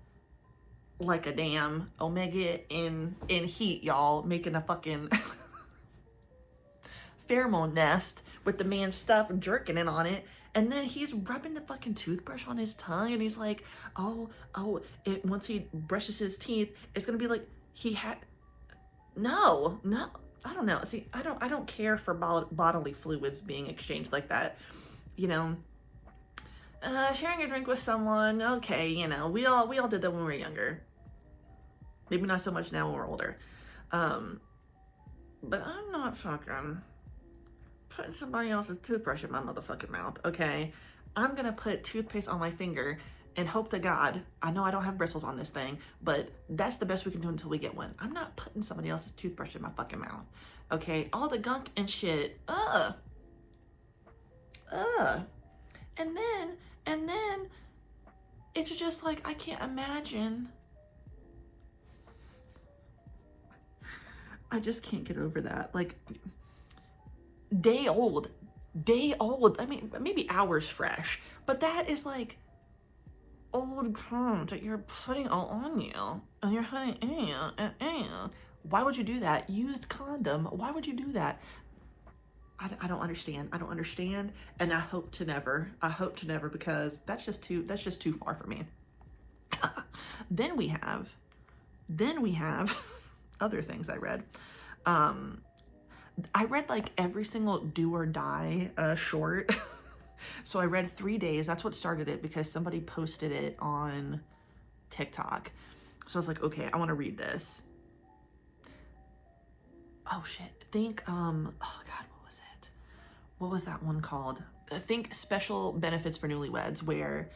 Like a damn Omega in heat, y'all. Making a fucking pheromone nest with the man's stuff, jerking in on it. And then he's rubbing the fucking toothbrush on his tongue, and he's like, once he brushes his teeth, it's gonna be like no, I don't know. See, I don't care for bodily fluids being exchanged like that. You know, sharing a drink with someone, okay, you know, we all did that when we were younger. Maybe not so much now when we're older. But I'm not fucking putting somebody else's toothbrush in my motherfucking mouth, okay? I'm gonna put toothpaste on my finger and hope to God, I know I don't have bristles on this thing, but that's the best we can do until we get one. I'm not putting somebody else's toothbrush in my fucking mouth. Okay, all the gunk and shit. And then it's just like, I can't imagine. I just can't get over that. Like, day old. I mean, maybe hours fresh, but that is like old crumbs that you're putting all on you. And you're putting, why would you do that? Used condom. Why would you do that? I don't understand. I don't understand. And I hope to never, because that's just too far for me. Then we have other things I read. I read like every single do or die short. So I read 3 days. That's what started it, because somebody posted it on TikTok. So I was like, okay, I want to read this. Oh shit. Think, oh God, what was it? What was that one called? I think Special Benefits for Newlyweds, where,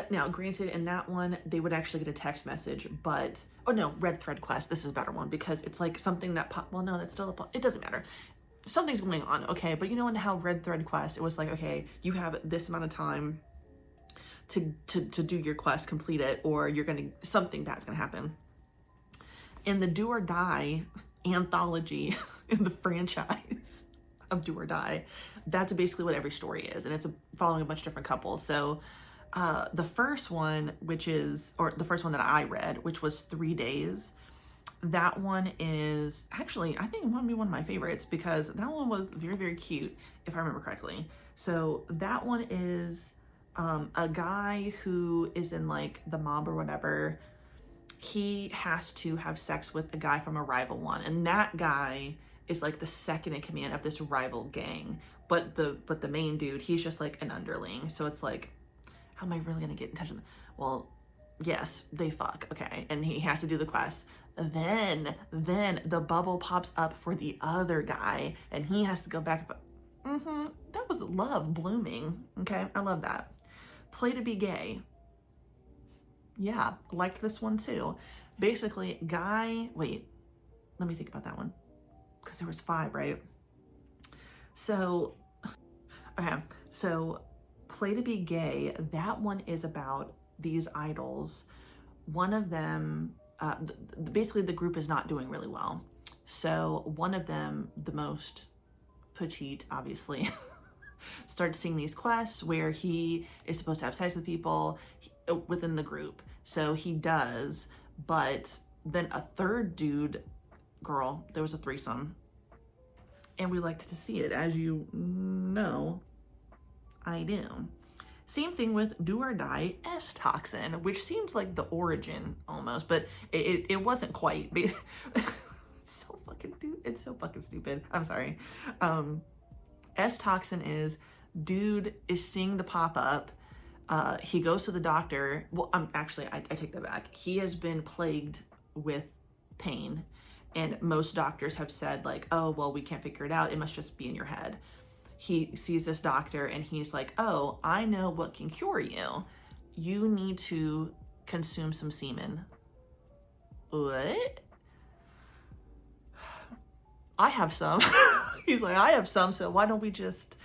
now granted in that one, they would actually get a text message, but, oh no, Red Thread Quest, this is a better one, because it's like something that, well no, that's still it doesn't matter. Something's going on, okay, but you know in how Red Thread Quest, it was like, okay, you have this amount of time to do your quest, complete it, or you're gonna, something bad's gonna happen. In the Do or Die anthology in the franchise of Do or Die, that's basically what every story is, and it's following a bunch of different couples. So the first one, the first one that I read, which was 3 days, that one is actually, I think it might be one of my favorites, because that one was very, very cute, if I remember correctly. So that one is a guy who is in like the mob or whatever. He has to have sex with a guy from a rival one, and that guy is like the second in command of this rival gang. But the main dude, he's just like an underling. So it's like, how am I really gonna get in touch with them? Well, yes, they fuck, okay, and he has to do the quest. Then the bubble pops up for the other guy, and he has to go back. That was love blooming, okay? I love that. Play to be gay. Yeah, liked this one too. Basically, guy, wait, let me think about that one, because there was 5, right? So, okay, so Play to be Gay, that one is about these idols. One of them, basically the group is not doing really well. So one of them, the most petite, obviously, starts seeing these quests where he is supposed to have sex with people within the group. So he does, but then a third girl, there was a threesome, and we liked to see it, as you know, I do. Same thing with Do or Die S-Toxin, which seems like the origin almost, but it wasn't quite. It's so fucking stupid. I'm sorry. S-Toxin is, dude is seeing the pop-up. He goes to the doctor. Well, actually, I take that back. He has been plagued with pain, and most doctors have said like, oh, well, we can't figure it out. It must just be in your head. He sees this doctor and he's like, oh, I know what can cure you. You need to consume some semen. What? I have some. He's like, I have some, so why don't we just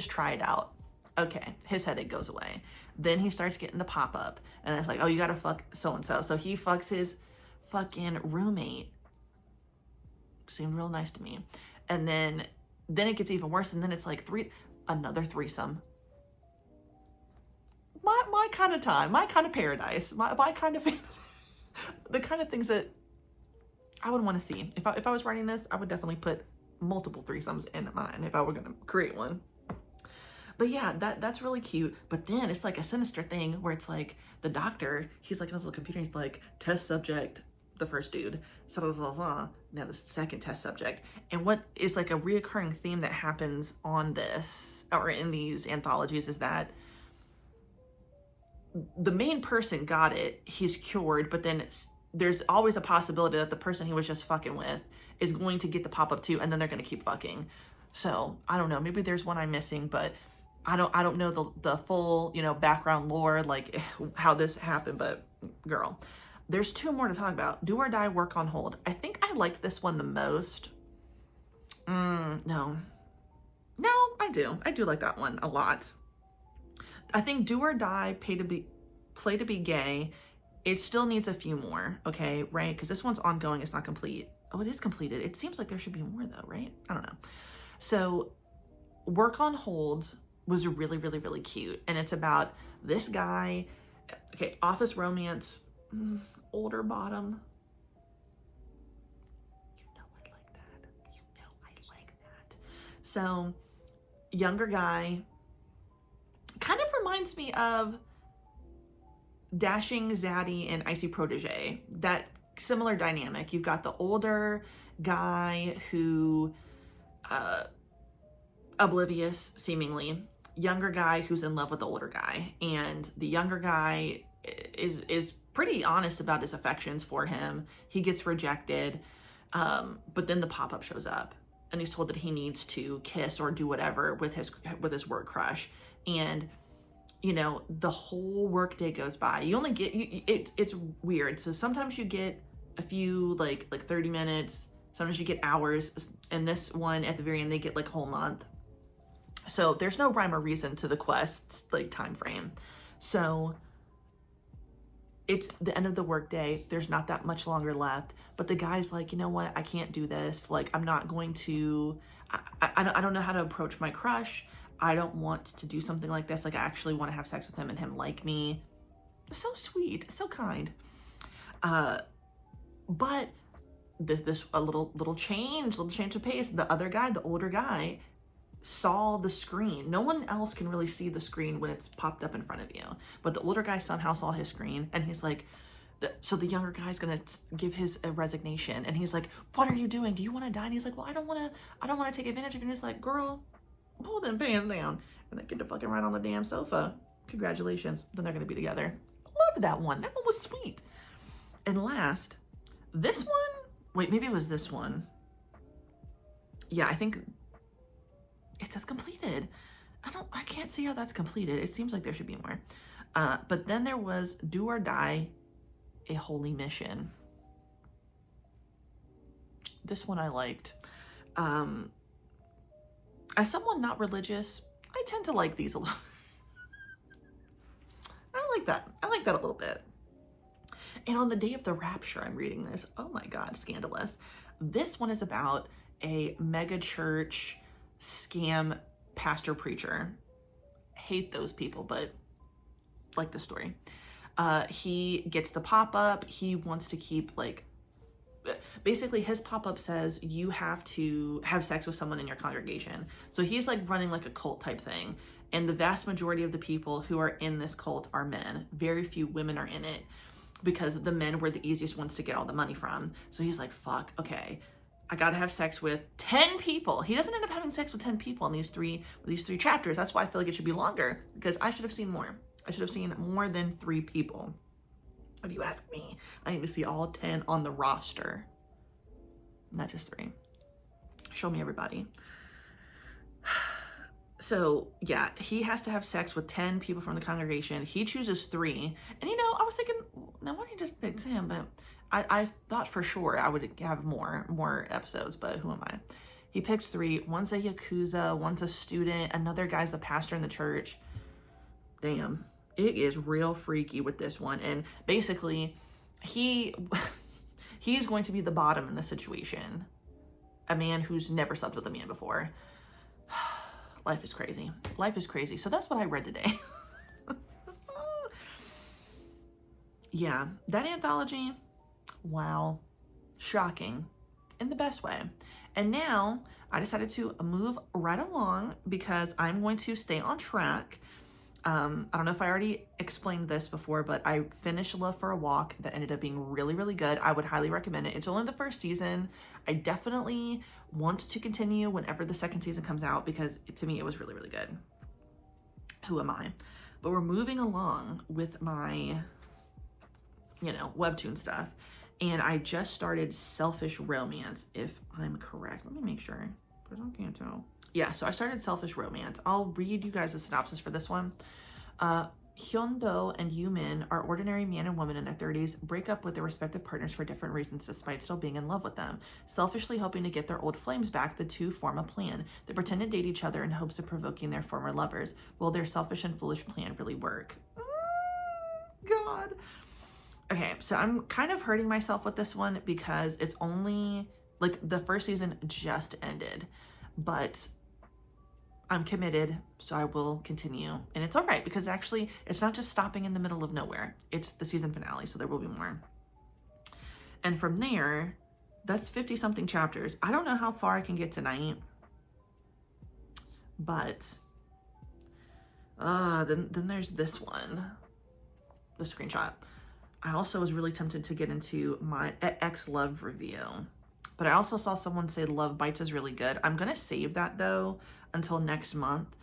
try it out? Okay, his headache goes away. Then he starts getting the pop-up, and it's like, oh, you gotta fuck so-and-so. So he fucks his fucking roommate. Seemed real nice to me. And then it gets even worse, and then it's like another threesome. My kind of time, my kind of paradise, my kind of fantasy. The kind of things that I would want to see. If I was writing this, I would definitely put multiple threesomes in mine if I were gonna create one. But yeah, that's really cute. But then it's like a sinister thing where it's like the doctor, he's like on his little computer, he's like, test subject, the first dude, now the second test subject. And what is like a reoccurring theme that happens on this, or in these anthologies, is that the main person got it, he's cured, but then there's always a possibility that the person he was just fucking with is going to get the pop-up too, and then they're gonna keep fucking. So, I don't know, maybe there's one I'm missing, but I don't know the full, you know, background lore, like how this happened, but girl, there's two more to talk about. Do or Die, Work on Hold. I think I liked this one the most. No, I do like that one a lot. I think Do or Die, Play to be Gay, it still needs a few more, okay, right? Because this one's ongoing, it's not complete. Oh, it is completed. It seems like there should be more though, right? I don't know. So Work on Hold was really, really, really cute. And it's about this guy, okay, office romance, older bottom. You know I like that. You know I like that. So younger guy, kind of reminds me of Dashing Zaddy and Icy Protege. That similar dynamic. You've got the older guy who, oblivious seemingly, younger guy who's in love with the older guy, and the younger guy is pretty honest about his affections for him. He gets rejected, but then the pop-up shows up and he's told that he needs to kiss or do whatever with his work crush. And you know, the whole work day goes by. You only get, it's weird. So sometimes you get a few, like 30 minutes. Sometimes you get hours. And this one, at the very end, they get like a whole month. So there's no rhyme or reason to the quest's like time frame. So it's the end of the workday. There's not that much longer left. But the guy's like, you know what? I can't do this. Like, I'm not going to, I don't know how to approach my crush. I don't want to do something like this. Like, I actually want to have sex with him and him like me. So sweet, so kind. But this a little change of pace. The other guy, the older guy, saw the screen. No one else can really see the screen when it's popped up in front of you. But the older guy somehow saw his screen, and he's like, so the younger guy's gonna give his resignation, and he's like, "What are you doing? Do you want to die?" And he's like, "Well, I don't want to take advantage of you." And he's like, "Girl, pull them pants down," and they get to fucking right on the damn sofa. Congratulations. Then they're gonna be together. Loved that one. That one was sweet. And last, this one. Wait, maybe it was this one. Yeah, I think it says completed. I can't see how that's completed. It seems like there should be more. But then there was Do or Die, A Holy Mission. This one I liked. As someone not religious, I tend to like these a lot. I like that. I like that a little bit. And on the day of the rapture, I'm reading this. Oh my God, scandalous. This one is about a mega church scam pastor preacher. Hate those people, but like the story. He gets the pop-up. He wants to keep like, basically his pop-up says you have to have sex with someone in your congregation. So he's like running like a cult type thing. And the vast majority of the people who are in this cult are men. Very few women are in it because the men were the easiest ones to get all the money from. So he's like, fuck, okay, I gotta have sex with 10 people. He doesn't end up having sex with 10 people in these three chapters. That's why I feel like it should be longer, because I should have seen more. I should have seen more than 3 people. If you ask me, I need to see all 10 on the roster, not just 3. Show me everybody. So yeah, he has to have sex with 10 people from the congregation. He chooses 3. And you know, I was thinking, now why don't you just pick him? But I thought for sure I would have more episodes, but who am I? He picks 3. One's a Yakuza, one's a student, another guy's a pastor in the church. Damn, it is real freaky with this one. And basically, he's going to be the bottom in the situation. A man who's never slept with a man before. Life is crazy. Life is crazy. So that's what I read today. Yeah, that anthology, wow, shocking in the best way. And now I decided to move right along because I'm going to stay on track. I don't know if I already explained this before, but I finished Love for a Walk. That ended up being really, really good. I would highly recommend it. It's only the first season. I definitely want to continue whenever the second season comes out because to me, it was really, really good. Who am I? But we're moving along with my, webtoon stuff. And I just started Selfish Romance, if I'm correct. Let me make sure. Because I can't tell. Yeah, so I started Selfish Romance. I'll read you guys the synopsis for this one. Hyun-do and Yoo-min are ordinary man and woman in their 30s, break up with their respective partners for different reasons despite still being in love with them. Selfishly hoping to get their old flames back, the two form a plan. They pretend to date each other in hopes of provoking their former lovers. Will their selfish and foolish plan really work? God. Okay, so I'm kind of hurting myself with this one because it's only, like, the first season just ended. But I'm committed, so I will continue. And it's all right because actually it's not just stopping in the middle of nowhere. It's the season finale, so there will be more. And from there, that's 50 something chapters. I don't know how far I can get tonight, but then there's this one, the screenshot. I also was really tempted to get into my ex-love review, but I also saw someone say Love Bites is really good. I'm gonna save that though until next month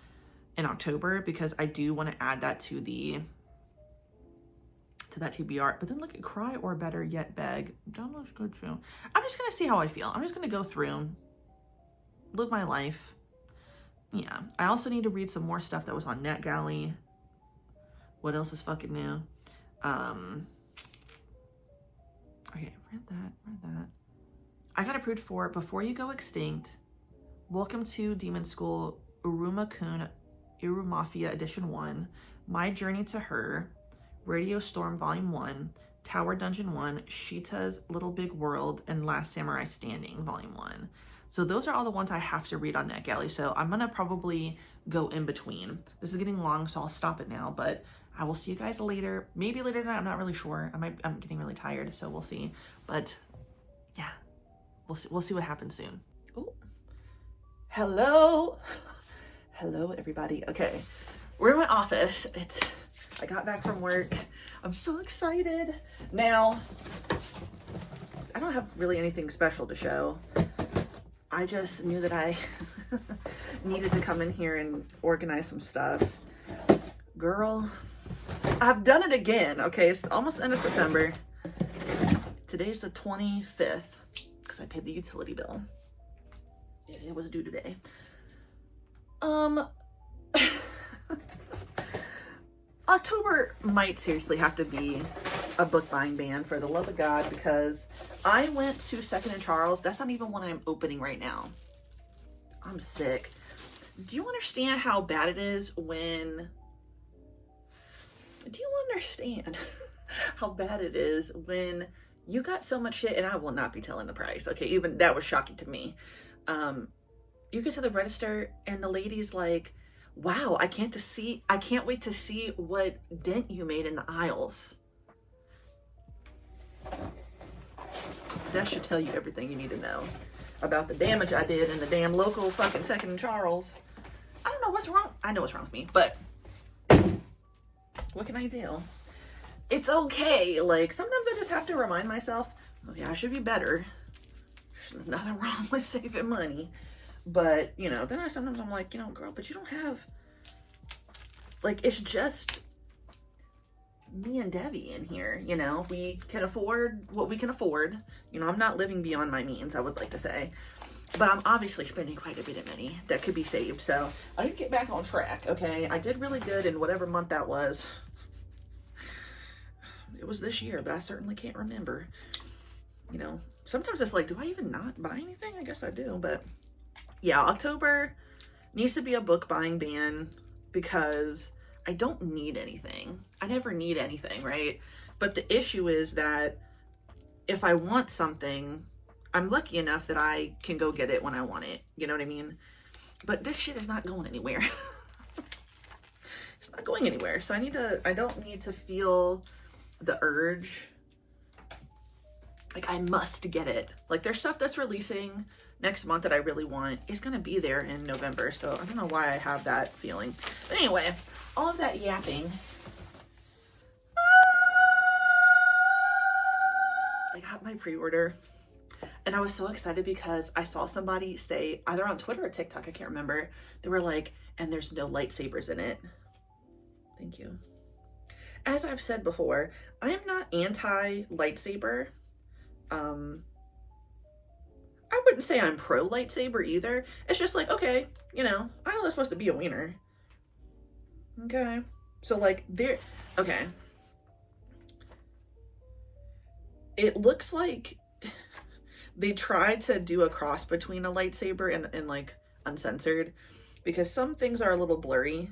in October because I do want to add that to that TBR. But then look at Cry or Better Yet Beg. That looks good too. I'm just gonna see how I feel. I'm just gonna go through, live my life. Yeah, I also need to read some more stuff that was on NetGalley. What else is fucking new? Okay, read that. I got approved for Before You Go Extinct, Welcome to Demon School, Uruma-kun, Mafia Edition 1, My Journey to Her, Radio Storm Volume 1, Tower Dungeon 1, Sheeta's Little Big World, and Last Samurai Standing Volume 1. So those are all the ones I have to read on NetGalley, so I'm gonna probably go in between. This is getting long, so I'll stop it now, but I will see you guys later. Maybe later tonight, I'm not really sure. I'm getting really tired, so we'll see. But yeah, we'll see what happens soon. Oh. Hello everybody. Okay, we're in my office. I got back from work. I'm so excited. Now, I don't have really anything special to show. I just knew that I needed to come in here and organize some stuff. Girl, I've done it again. Okay, it's almost end of September. Today's the 25th because I paid the utility bill. It was due today. October might seriously have to be a book buying ban, for the love of God, because I went to Second and Charles. That's not even one I'm opening right now. I'm sick. Do you understand how bad it is when... Do you understand how bad it is when you got so much shit, and I will not be telling the price, okay? Even that was shocking to me. You get to the register and the lady's like, wow, I can't wait to see what dent you made in the aisles. That should tell you everything you need to know about the damage I did in the damn local fucking Second and Charles. I don't know what's wrong. I know what's wrong with me, but what can I do? It's okay. Like, sometimes I just have to remind myself, okay, I should be better. There's nothing wrong with saving money. But, you know, then sometimes I'm like, you know, girl, but you don't have, like, it's just me and Debbie in here, you know? We can afford what we can afford. You know, I'm not living beyond my means, I would like to say. But I'm obviously spending quite a bit of money that could be saved. So I need to get back on track, okay? I did really good in whatever month that was. It was this year, but I certainly can't remember. You know, sometimes it's like, do I even not buy anything? I guess I do, but... Yeah, October needs to be a book buying ban because I don't need anything. I never need anything, right? But the issue is that if I want something, I'm lucky enough that I can go get it when I want it. You know what I mean? But this shit is not going anywhere. It's not going anywhere. So I don't need to feel the urge. Like, I must get it. Like, there's stuff that's releasing next month that I really want is going to be there in November. So I don't know why I have that feeling. But anyway, all of that yapping. I got my pre-order and I was so excited because I saw somebody say, either on Twitter or TikTok, I can't remember. They were like, and there's no lightsabers in it. Thank you. As I've said before, I am not anti-lightsaber. I wouldn't say I'm pro lightsaber either. It's just like, okay, you know, I know that's supposed to be a wiener. Okay. So like okay. It looks like they tried to do a cross between a lightsaber and like uncensored, because some things are a little blurry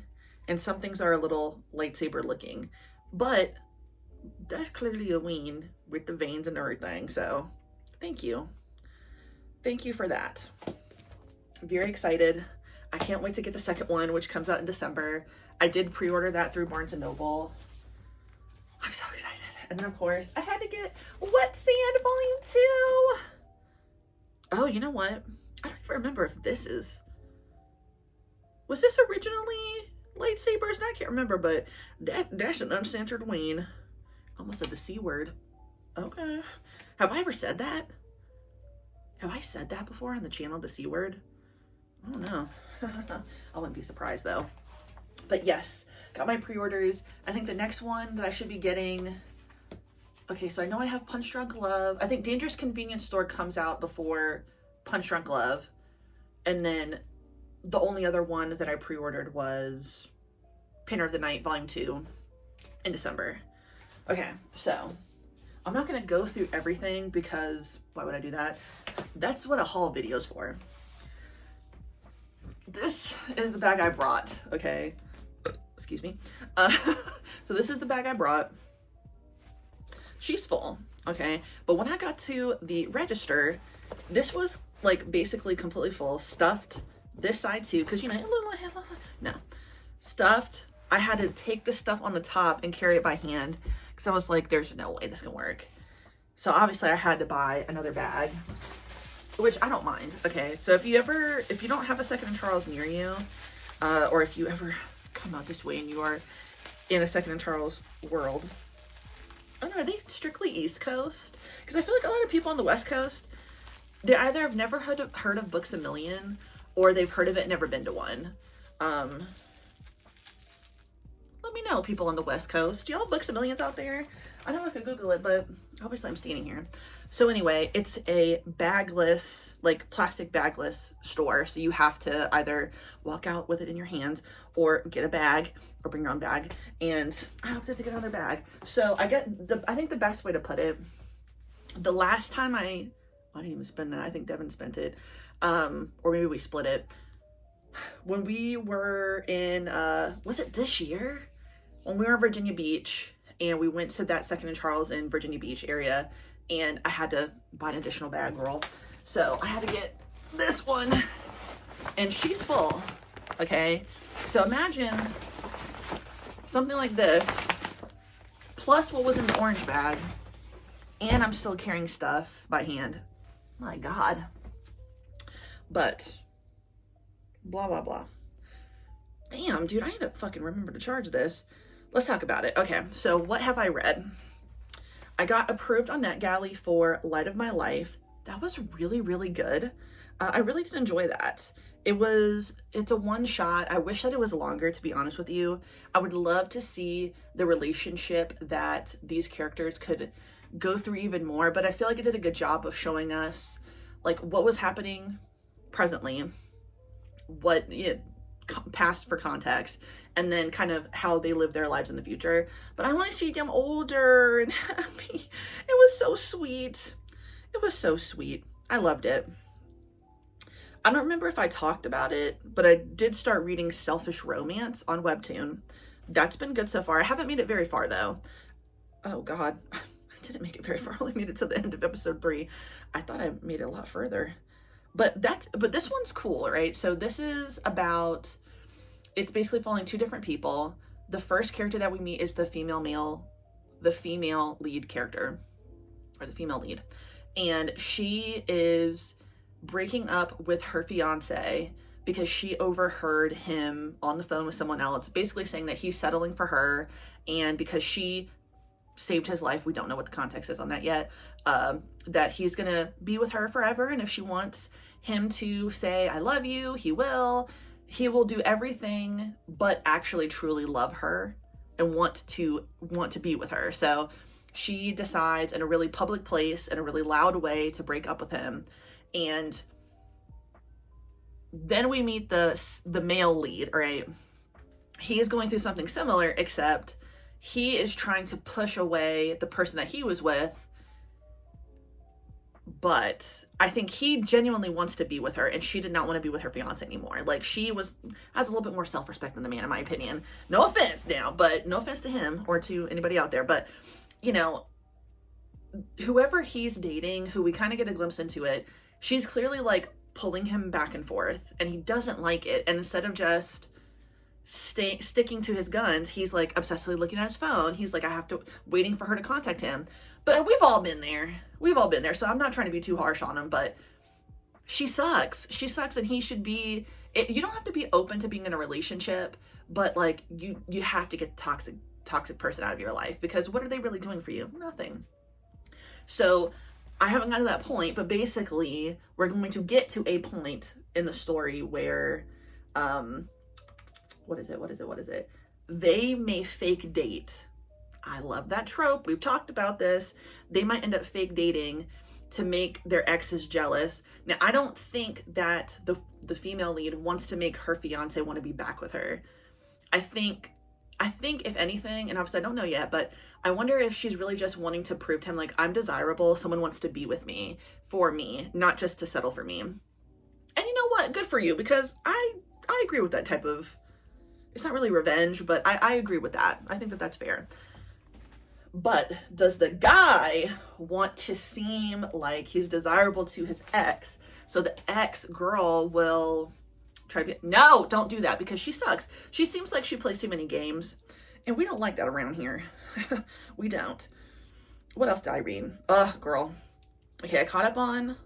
and some things are a little lightsaber looking, but that's clearly a ween with the veins and everything. So thank you for that. Very excited. I can't wait to get the second one, which comes out in December. I did pre-order that through Barnes & Noble. I'm so excited. And then of course I had to get Wet Sand Volume 2. Oh, you know what? I don't even remember if was this originally lightsabers? And I can't remember, but that's an uncensored ween. Almost said the C word. Okay. Have I ever said that? Have I said that before on the channel, the C word? I don't know. I wouldn't be surprised though. But yes, got my pre-orders. I think the next one that I should be getting, okay, so I know I have Punch Drunk Love. I think Dangerous Convenience Store comes out before Punch Drunk Love. And then the only other one that I pre-ordered was Painter of the Night Volume 2 in December. Okay, so I'm not gonna go through everything because why would I do that? That's what a haul video is for. This is the bag I brought, okay? Excuse me. So this is the bag I brought. She's full, okay? But when I got to the register, this was like basically completely full, stuffed this side too, because you know, no, stuffed. I had to take the stuff on the top and carry it by hand because I was like, there's no way this can work. So obviously I had to buy another bag, which I don't mind. Okay, so if you don't have a Second and Charles near you, or if you ever come out this way and you are in a Second and Charles world, I don't know, are they strictly East Coast? Because I feel like a lot of people on the West Coast, they either have never heard of Books A Million, or they've heard of it and never been to one. Let me know, people on the West Coast. Do y'all have Books A Millions out there? I know I could Google it, but obviously I'm standing here. So anyway, it's a bagless, like plastic bagless store. So you have to either walk out with it in your hands or get a bag or bring your own bag. And I opted to get another bag. So I think the best way to put it, the last time I didn't even spend that. I think Devin spent it. Or maybe we split it. When we were in, was it this year? When we were in Virginia Beach and we went to that Second and Charles in Virginia Beach area, and I had to buy an additional bag roll. So I had to get this one, and she's full, okay? So imagine something like this, plus what was in the orange bag, and I'm still carrying stuff by hand. My God. But, blah, blah, blah. Damn, dude, I need to fucking remember to charge this. Let's talk about it. Okay, so what have I read? I got approved on NetGalley for Light of My Life. That was really, really good. I really did enjoy that. It's a one shot. I wish that it was longer, to be honest with you. I would love to see the relationship that these characters could go through even more, but I feel like it did a good job of showing us like what was happening presently, past for context, and then kind of how they live their lives in the future. But I want to see them older and happy. It was so sweet. It was so sweet. I loved it. I don't remember if I talked about it, but I did start reading Selfish Romance on Webtoon. That's been good so far. I haven't made it very far though. Oh God, I didn't make it very far. I only made it to the end of episode 3. I thought I made it a lot further. But this one's cool, right? So this is about, it's basically following two different people. The first character that we meet is the female lead character, or the female lead. And she is breaking up with her fiance because she overheard him on the phone with someone else, basically saying that he's settling for her, and because she saved his life, we don't know what the context is on that yet, that he's gonna be with her forever, and if she wants him to say I love you, he will do everything but actually truly love her and want to be with her. So she decides in a really public place, in a really loud way, to break up with him. And then we meet the male lead, right? He is going through something similar, except he is trying to push away the person that he was with. But I think he genuinely wants to be with her, and she did not want to be with her fiance anymore. Like, she has a little bit more self-respect than the man, in my opinion. No offense now, but no offense to him or to anybody out there. But, you know, whoever he's dating, who we kind of get a glimpse into it, she's clearly like pulling him back and forth, and he doesn't like it. And instead of just sticking to his guns, he's like obsessively looking at his phone. He's like, waiting for her to contact him. But we've all been there. So I'm not trying to be too harsh on him, but she sucks. And he should be, you don't have to be open to being in a relationship, but like you have to get the toxic person out of your life, because what are they really doing for you? Nothing. So I haven't gotten to that point, but basically we're going to get to a point in the story where, what is it? They may fake date. I love that trope. We've talked about this. They might end up fake dating to make their exes jealous. Now, I don't think that the female lead wants to make her fiance want to be back with her. I think if anything, and obviously I don't know yet, but I wonder if she's really just wanting to prove to him, like, I'm desirable. Someone wants to be with me, for me, not just to settle for me. And you know what? Good for you, because I agree with that type of, it's not really revenge, but I agree with that. I think that that's fair. But does the guy want to seem like he's desirable to his ex, so the ex girl will try to be, no, don't do that, because she sucks. She seems like she plays too many games, and we don't like that around here. We don't. What else did I read? Girl. Okay, I caught up on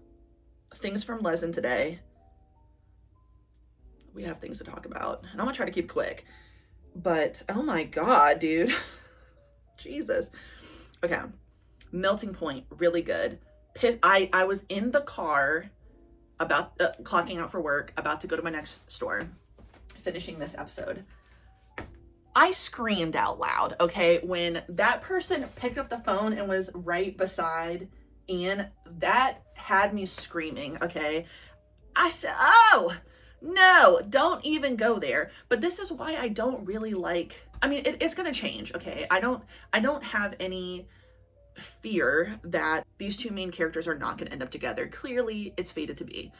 things from Lezen today. We have things to talk about, and I'm gonna try to keep quick, but oh my God, dude. Jesus. Okay. Melting Point, really good. I was in the car about clocking out for work, about to go to my next store, finishing this episode. I screamed out loud, okay, when that person picked up the phone and was right beside Ian. That had me screaming, okay? I said, oh, no, don't even go there. But this is why I don't really like, I mean, it's going to change, okay? I don't have any fear that these two main characters are not going to end up together. Clearly, it's fated to be.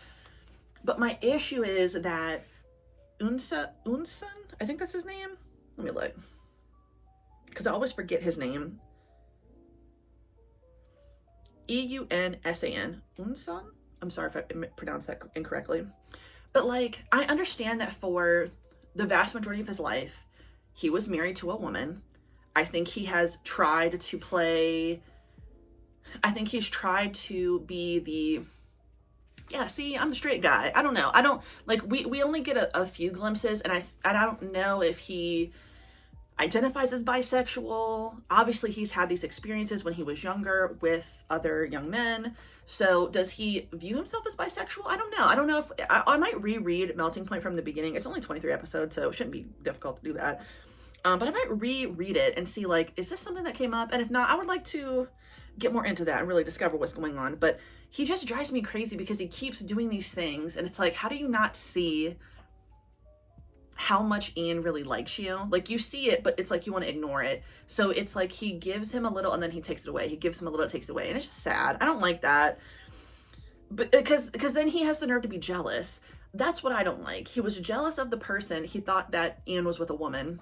But my issue is that Unsan, I think that's his name. Let me look, because I always forget his name. Eunsan. Unsan? I'm sorry if I pronounced that incorrectly. But like, I understand that for the vast majority of his life, he was married to a woman. I think he has tried to play, I think he's tried to be the, yeah, see, I'm the straight guy. I don't know. I don't, like, we only get a few glimpses, and I don't know if he identifies as bisexual. Obviously, he's had these experiences when he was younger with other young men. So does he view himself as bisexual? I don't know. I don't know if, I might reread Melting Point from the beginning. It's only 23 episodes, so it shouldn't be difficult to do that. But I might reread it and see, like, is this something that came up? And if not, I would like to get more into that and really discover what's going on. But he just drives me crazy because he keeps doing these things, and it's like, how do you not see how much Ian really likes you? Like, you see it, but it's like you want to ignore it. So it's like he gives him a little and then he takes it away. He gives him a little, it takes it away. And it's just sad. I don't like that. But because then he has the nerve to be jealous. That's what I don't like. He was jealous of the person. He thought that Ian was with a woman.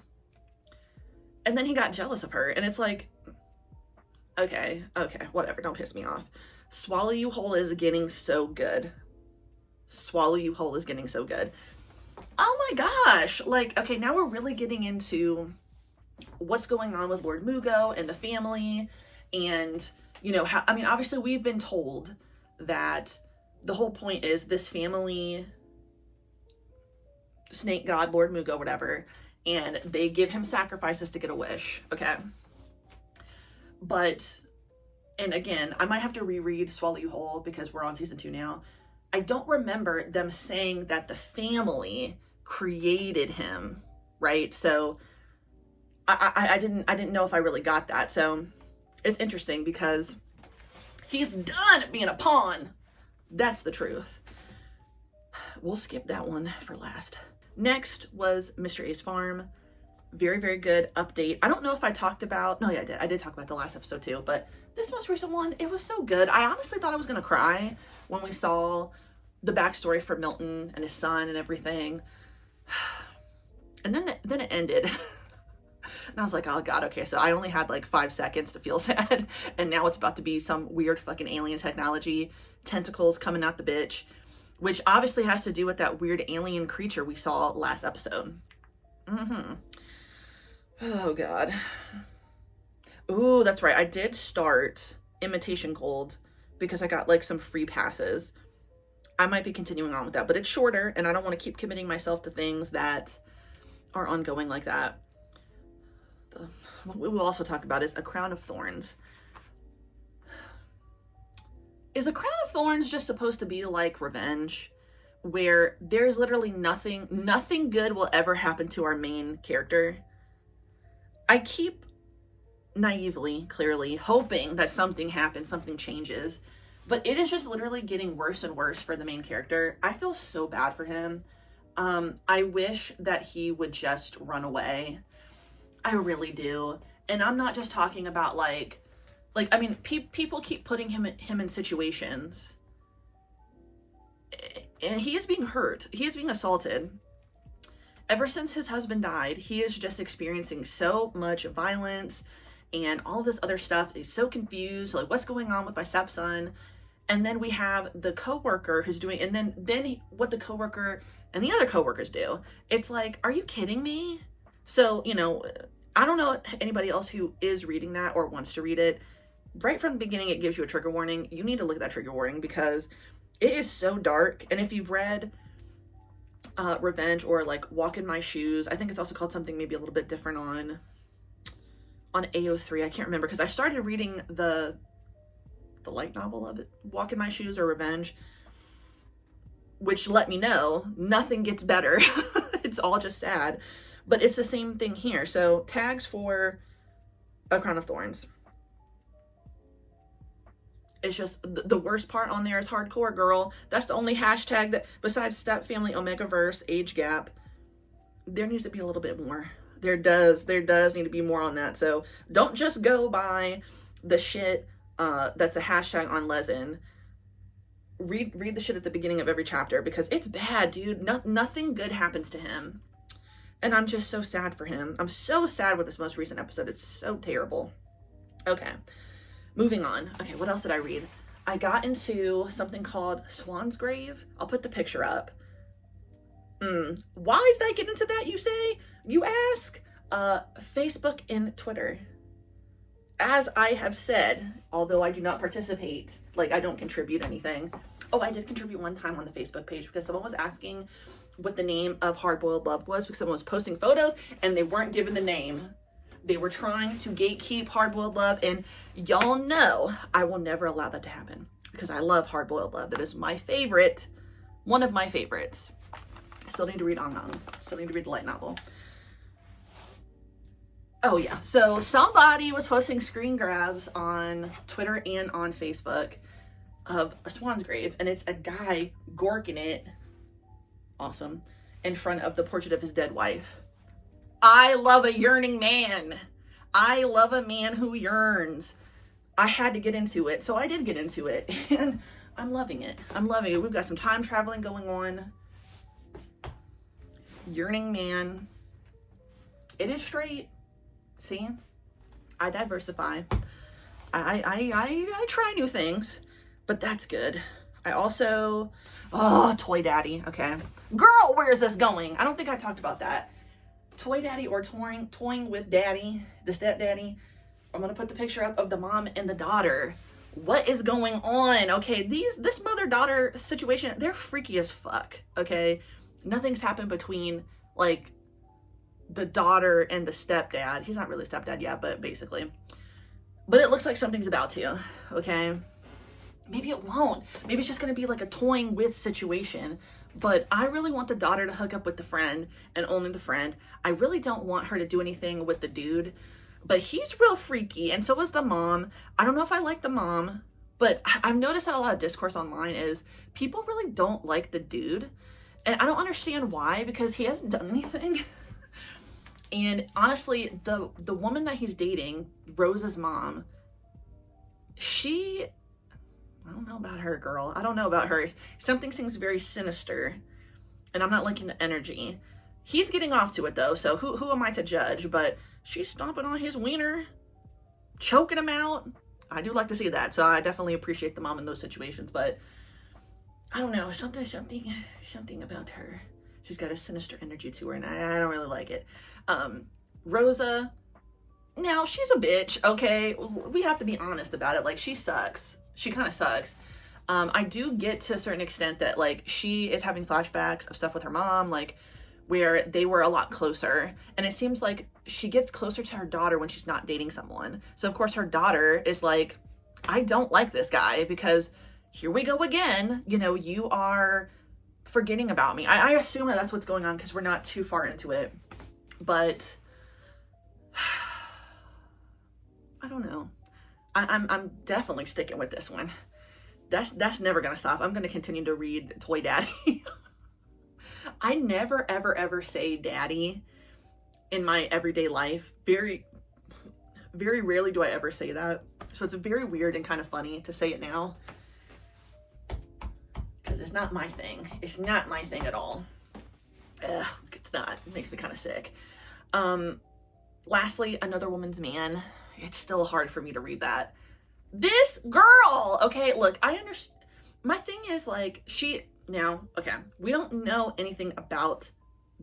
And then he got jealous of her. And it's like, okay, whatever. Don't piss me off. Swallow You Whole is getting so good. Swallow You Whole is getting so good. Oh my gosh. Like, okay, now we're really getting into what's going on with Lord Mugo and the family. And, you know, how, I mean, obviously we've been told that the whole point is this family, snake god, Lord Mugo, whatever, and they give him sacrifices to get a wish. Okay. But, and again, I might have to reread Swallow You Whole because we're on season 2 now. I don't remember them saying that the family created him, right? So I didn't know if I really got that. So it's interesting because he's done being a pawn. That's the truth. We'll skip that one for last. Next was Mr. A's Farm. Very, very good update. I don't know if I talked about, no, yeah, I did. I did talk about the last episode too, but this most recent one, it was so good. I honestly thought I was going to cry when we saw the backstory for Milton and his son and everything. And then it ended. And I was like, oh God, okay, so I only had like 5 seconds to feel sad. And now it's about to be some weird fucking alien technology, tentacles coming out the bitch, which obviously has to do with that weird alien creature we saw last episode. Oh God. Ooh, that's right. I did start Imitation Gold because I got like some free passes. I might be continuing on with that, but it's shorter and I don't want to keep committing myself to things that are ongoing like that. What we will also talk about is A Crown of Thorns. Is A Crown of Thorns just supposed to be like Revenge, where there's literally nothing good will ever happen to our main character? I keep naively, clearly, hoping that something happens, something changes, but it is just literally getting worse and worse for the main character. I feel so bad for him. I wish that he would just run away. I really do. And I'm not just talking about like I mean, people keep putting him in situations, and he is being hurt. He is being assaulted. Ever since his husband died, he is just experiencing so much violence and all this other stuff. He's so confused, like, what's going on with my stepson? And then we have the coworker who's doing, and then what the coworker and the other coworkers do. It's like, are you kidding me? So, you know, I don't know anybody else who is reading that or wants to read it. Right from the beginning, it gives you a trigger warning. You need to look at that trigger warning because it is so dark. And if you've read Revenge or like Walk in My Shoes, I think it's also called something maybe a little bit different on AO3. I can't remember because I started reading the light novel of it, Walk in My Shoes or Revenge, which let me know nothing gets better. It's all just sad. But it's the same thing here. So tags for A Crown of Thorns. It's just the worst part on there is hardcore girl. That's the only hashtag that, besides step family, Omegaverse, age gap, there needs to be a little bit more. There does need to be more on that. So don't just go by the shit that's a hashtag on Lezen. Read the shit at the beginning of every chapter because it's bad, dude. Nothing good happens to him. And I'm just so sad for him. I'm so sad with this most recent episode. It's so terrible. Okay, moving on. Okay, what else did I read? I got into something called Swan's Grave. I'll put the picture up. Why did I get into that, you say? You ask? Facebook and Twitter. As I have said, although I do not participate, like I don't contribute anything. Oh, I did contribute one time on the Facebook page because someone was asking what the name of Hard Boiled Love was because someone was posting photos and they weren't given the name. They were trying to gatekeep Hard Boiled Love, and y'all know I will never allow that to happen because I love Hard Boiled Love. That is my favorite, one of my favorites. I still need to read On. Still need to read the light novel. Oh yeah, so somebody was posting screen grabs on Twitter and on Facebook of A Swan's Grave, and it's a guy gorking it, awesome, in front of the portrait of his dead wife. I love a yearning man. I love a man who yearns. I had to get into it, so I did get into it, and I'm loving it. I'm loving it. We've got some time traveling going on. Yearning man. It is straight. See? I diversify. I try new things, but that's good. I also, Toy Daddy. Okay. Girl, where is this going? I don't think I talked about that. Toy Daddy or toying with Daddy, the stepdaddy. I'm going to put the picture up of the mom and the daughter. What is going on? Okay, this mother-daughter situation, they're freaky as fuck, okay? Nothing's happened between, like, the daughter and the stepdad. He's not really stepdad yet, but basically. But it looks like something's about to, okay? Maybe it won't. Maybe it's just going to be like a toying with situation. But I really want the daughter to hook up with the friend and only the friend. I really don't want her to do anything with the dude. But he's real freaky, and so is the mom. I don't know if I like the mom. But I've noticed that a lot of discourse online is people really don't like the dude. And I don't understand why, because he hasn't done anything. And honestly, the woman that he's dating, Rosa's mom, I don't know about her, girl. I don't know about her. Something seems very sinister, and I'm not liking the energy. He's getting off to it though, so who am I to judge? But she's stomping on his wiener, choking him out. I do like to see that, so I definitely appreciate the mom in those situations, but I don't know, something about her. She's got a sinister energy to her, and I don't really like it. Rosa, now she's a bitch, okay? We have to be honest about it. Like, she sucks. She kind of sucks. I do get to a certain extent that, like, she is having flashbacks of stuff with her mom, like, where they were a lot closer. And it seems like she gets closer to her daughter when she's not dating someone. So, of course, her daughter is like, I don't like this guy because here we go again. You know, you are forgetting about me. I assume that that's what's going on because we're not too far into it. But I don't know. I'm definitely sticking with this one. That's never gonna stop. I'm gonna continue to read Toy Daddy. I never ever say daddy in my everyday life. Very rarely do I ever say that. So it's very weird and kind of funny to say it now. Because it's not my thing. It's not my thing at all. Ugh, it's not. It makes me kind of sick. Lastly, Another Woman's Man. It's still hard for me to read that. This girl, okay, look, I understand. My thing is, like, we don't know anything about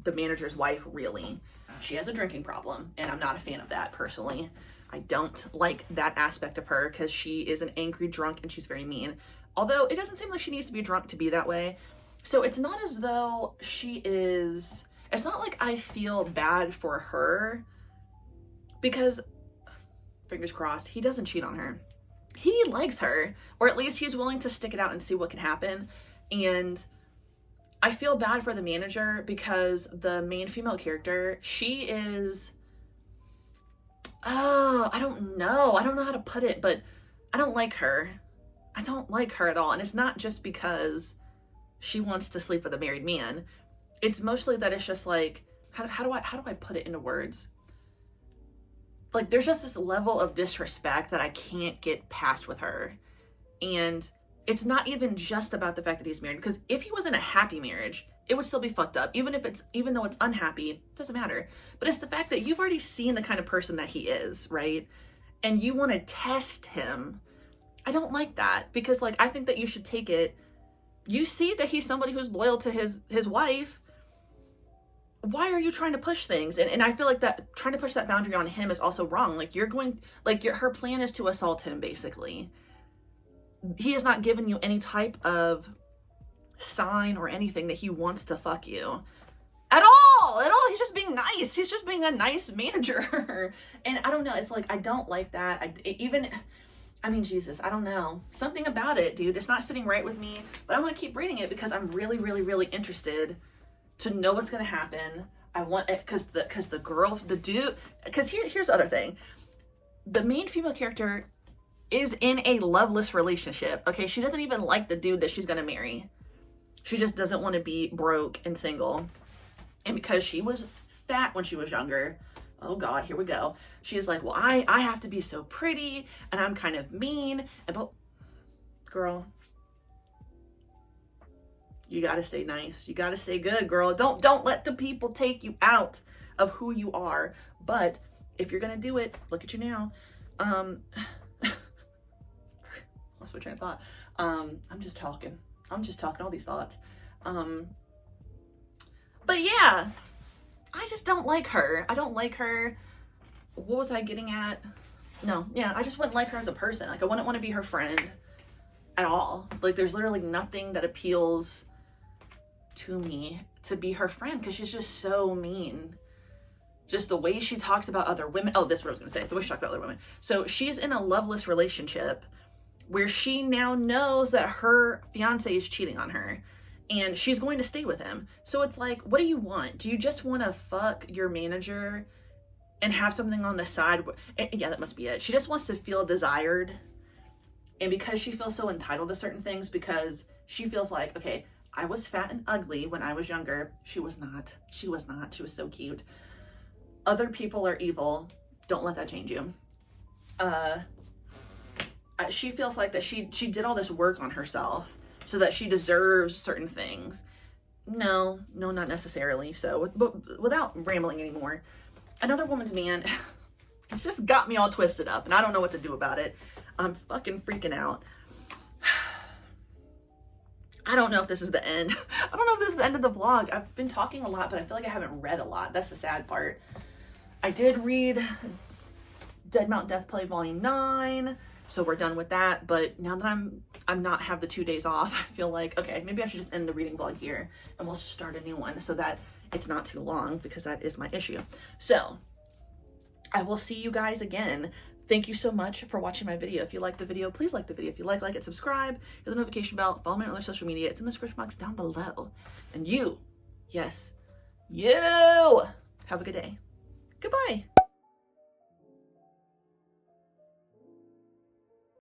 the manager's wife, really. She has a drinking problem, and I'm not a fan of that, personally. I don't like that aspect of her, because she is an angry drunk, and she's very mean. Although, it doesn't seem like she needs to be drunk to be that way. So, it's not as though it's not like I feel bad for her, because, fingers crossed, he doesn't cheat on her. He likes her, or at least he's willing to stick it out and see what can happen. And I feel bad for the manager because the main female character, she is, I don't know how to put it, but I don't like her. I don't like her at all. And it's not just because she wants to sleep with a married man. It's mostly that it's just like, how do I put it into words? Like, there's just this level of disrespect that I can't get past with her. And it's not even just about the fact that he's married, because if he was in a happy marriage, it would still be fucked up. Even though it's unhappy, it doesn't matter. But it's the fact that you've already seen the kind of person that he is, right? And you want to test him. I don't like that, because, like, I think that you should take it. You see that he's somebody who's loyal to his wife. Why are you trying to push things? And I feel like that trying to push that boundary on him is also wrong. Like, her plan is to assault him, basically. He has not given you any type of sign or anything that he wants to fuck you. At all. He's just being nice. He's just being a nice manager. And I don't know. It's like, I don't like that. Jesus, I don't know. Something about it, dude. It's not sitting right with me. But I'm going to keep reading it because I'm really, really, really interested to know what's going to happen. I want it because here's the other thing. The main female character is in a loveless relationship. Okay. She doesn't even like the dude that she's going to marry. She just doesn't want to be broke and single. And because she was fat when she was younger, oh God, here we go. She's like, well, I have to be so pretty and I'm kind of mean. But girl, you got to stay nice. You got to stay good, girl. Don't let the people take you out of who you are. But if you're going to do it, look at you now. Lost my train of thought. I'm just talking all these thoughts. But yeah, I just don't like her. I don't like her. What was I getting at? No, yeah, I just wouldn't like her as a person. Like, I wouldn't want to be her friend at all. Like, there's literally nothing that appeals to me to be her friend, because she's just so mean. Just the way she talks about other women. Oh, this is what I was going to say. The way she talks about other women. So she's in a loveless relationship where she now knows that her fiance is cheating on her and she's going to stay with him. So it's like, what do you want? Do you just want to fuck your manager and have something on the side? Yeah, that must be it. She just wants to feel desired. And because she feels so entitled to certain things, because she feels like, okay, I was fat and ugly when I was younger. She was not. She was not. She was so cute. Other people are evil. Don't let that change you. She feels like that she did all this work on herself so that she deserves certain things. No, not necessarily. So, but without rambling anymore, another woman's man just got me all twisted up, and I don't know what to do about it. I'm fucking freaking out. I don't know if this is the end. I don't know if this is the end of the vlog. I've been talking a lot, but I feel like I haven't read a lot. That's the sad part. I did read Dead Mount Death Play Volume 9, so we're done with that. But now that I'm not have the 2 days off, I feel like, okay, maybe I should just end the reading vlog here and we'll start a new one so that it's not too long, because that is my issue. So I will see you guys again. Thank you so much for watching my video. If you like the video, please like the video. If you like it, subscribe, hit the notification bell, follow me on other social media. It's in the description box down below. And you, yes, you, have a good day.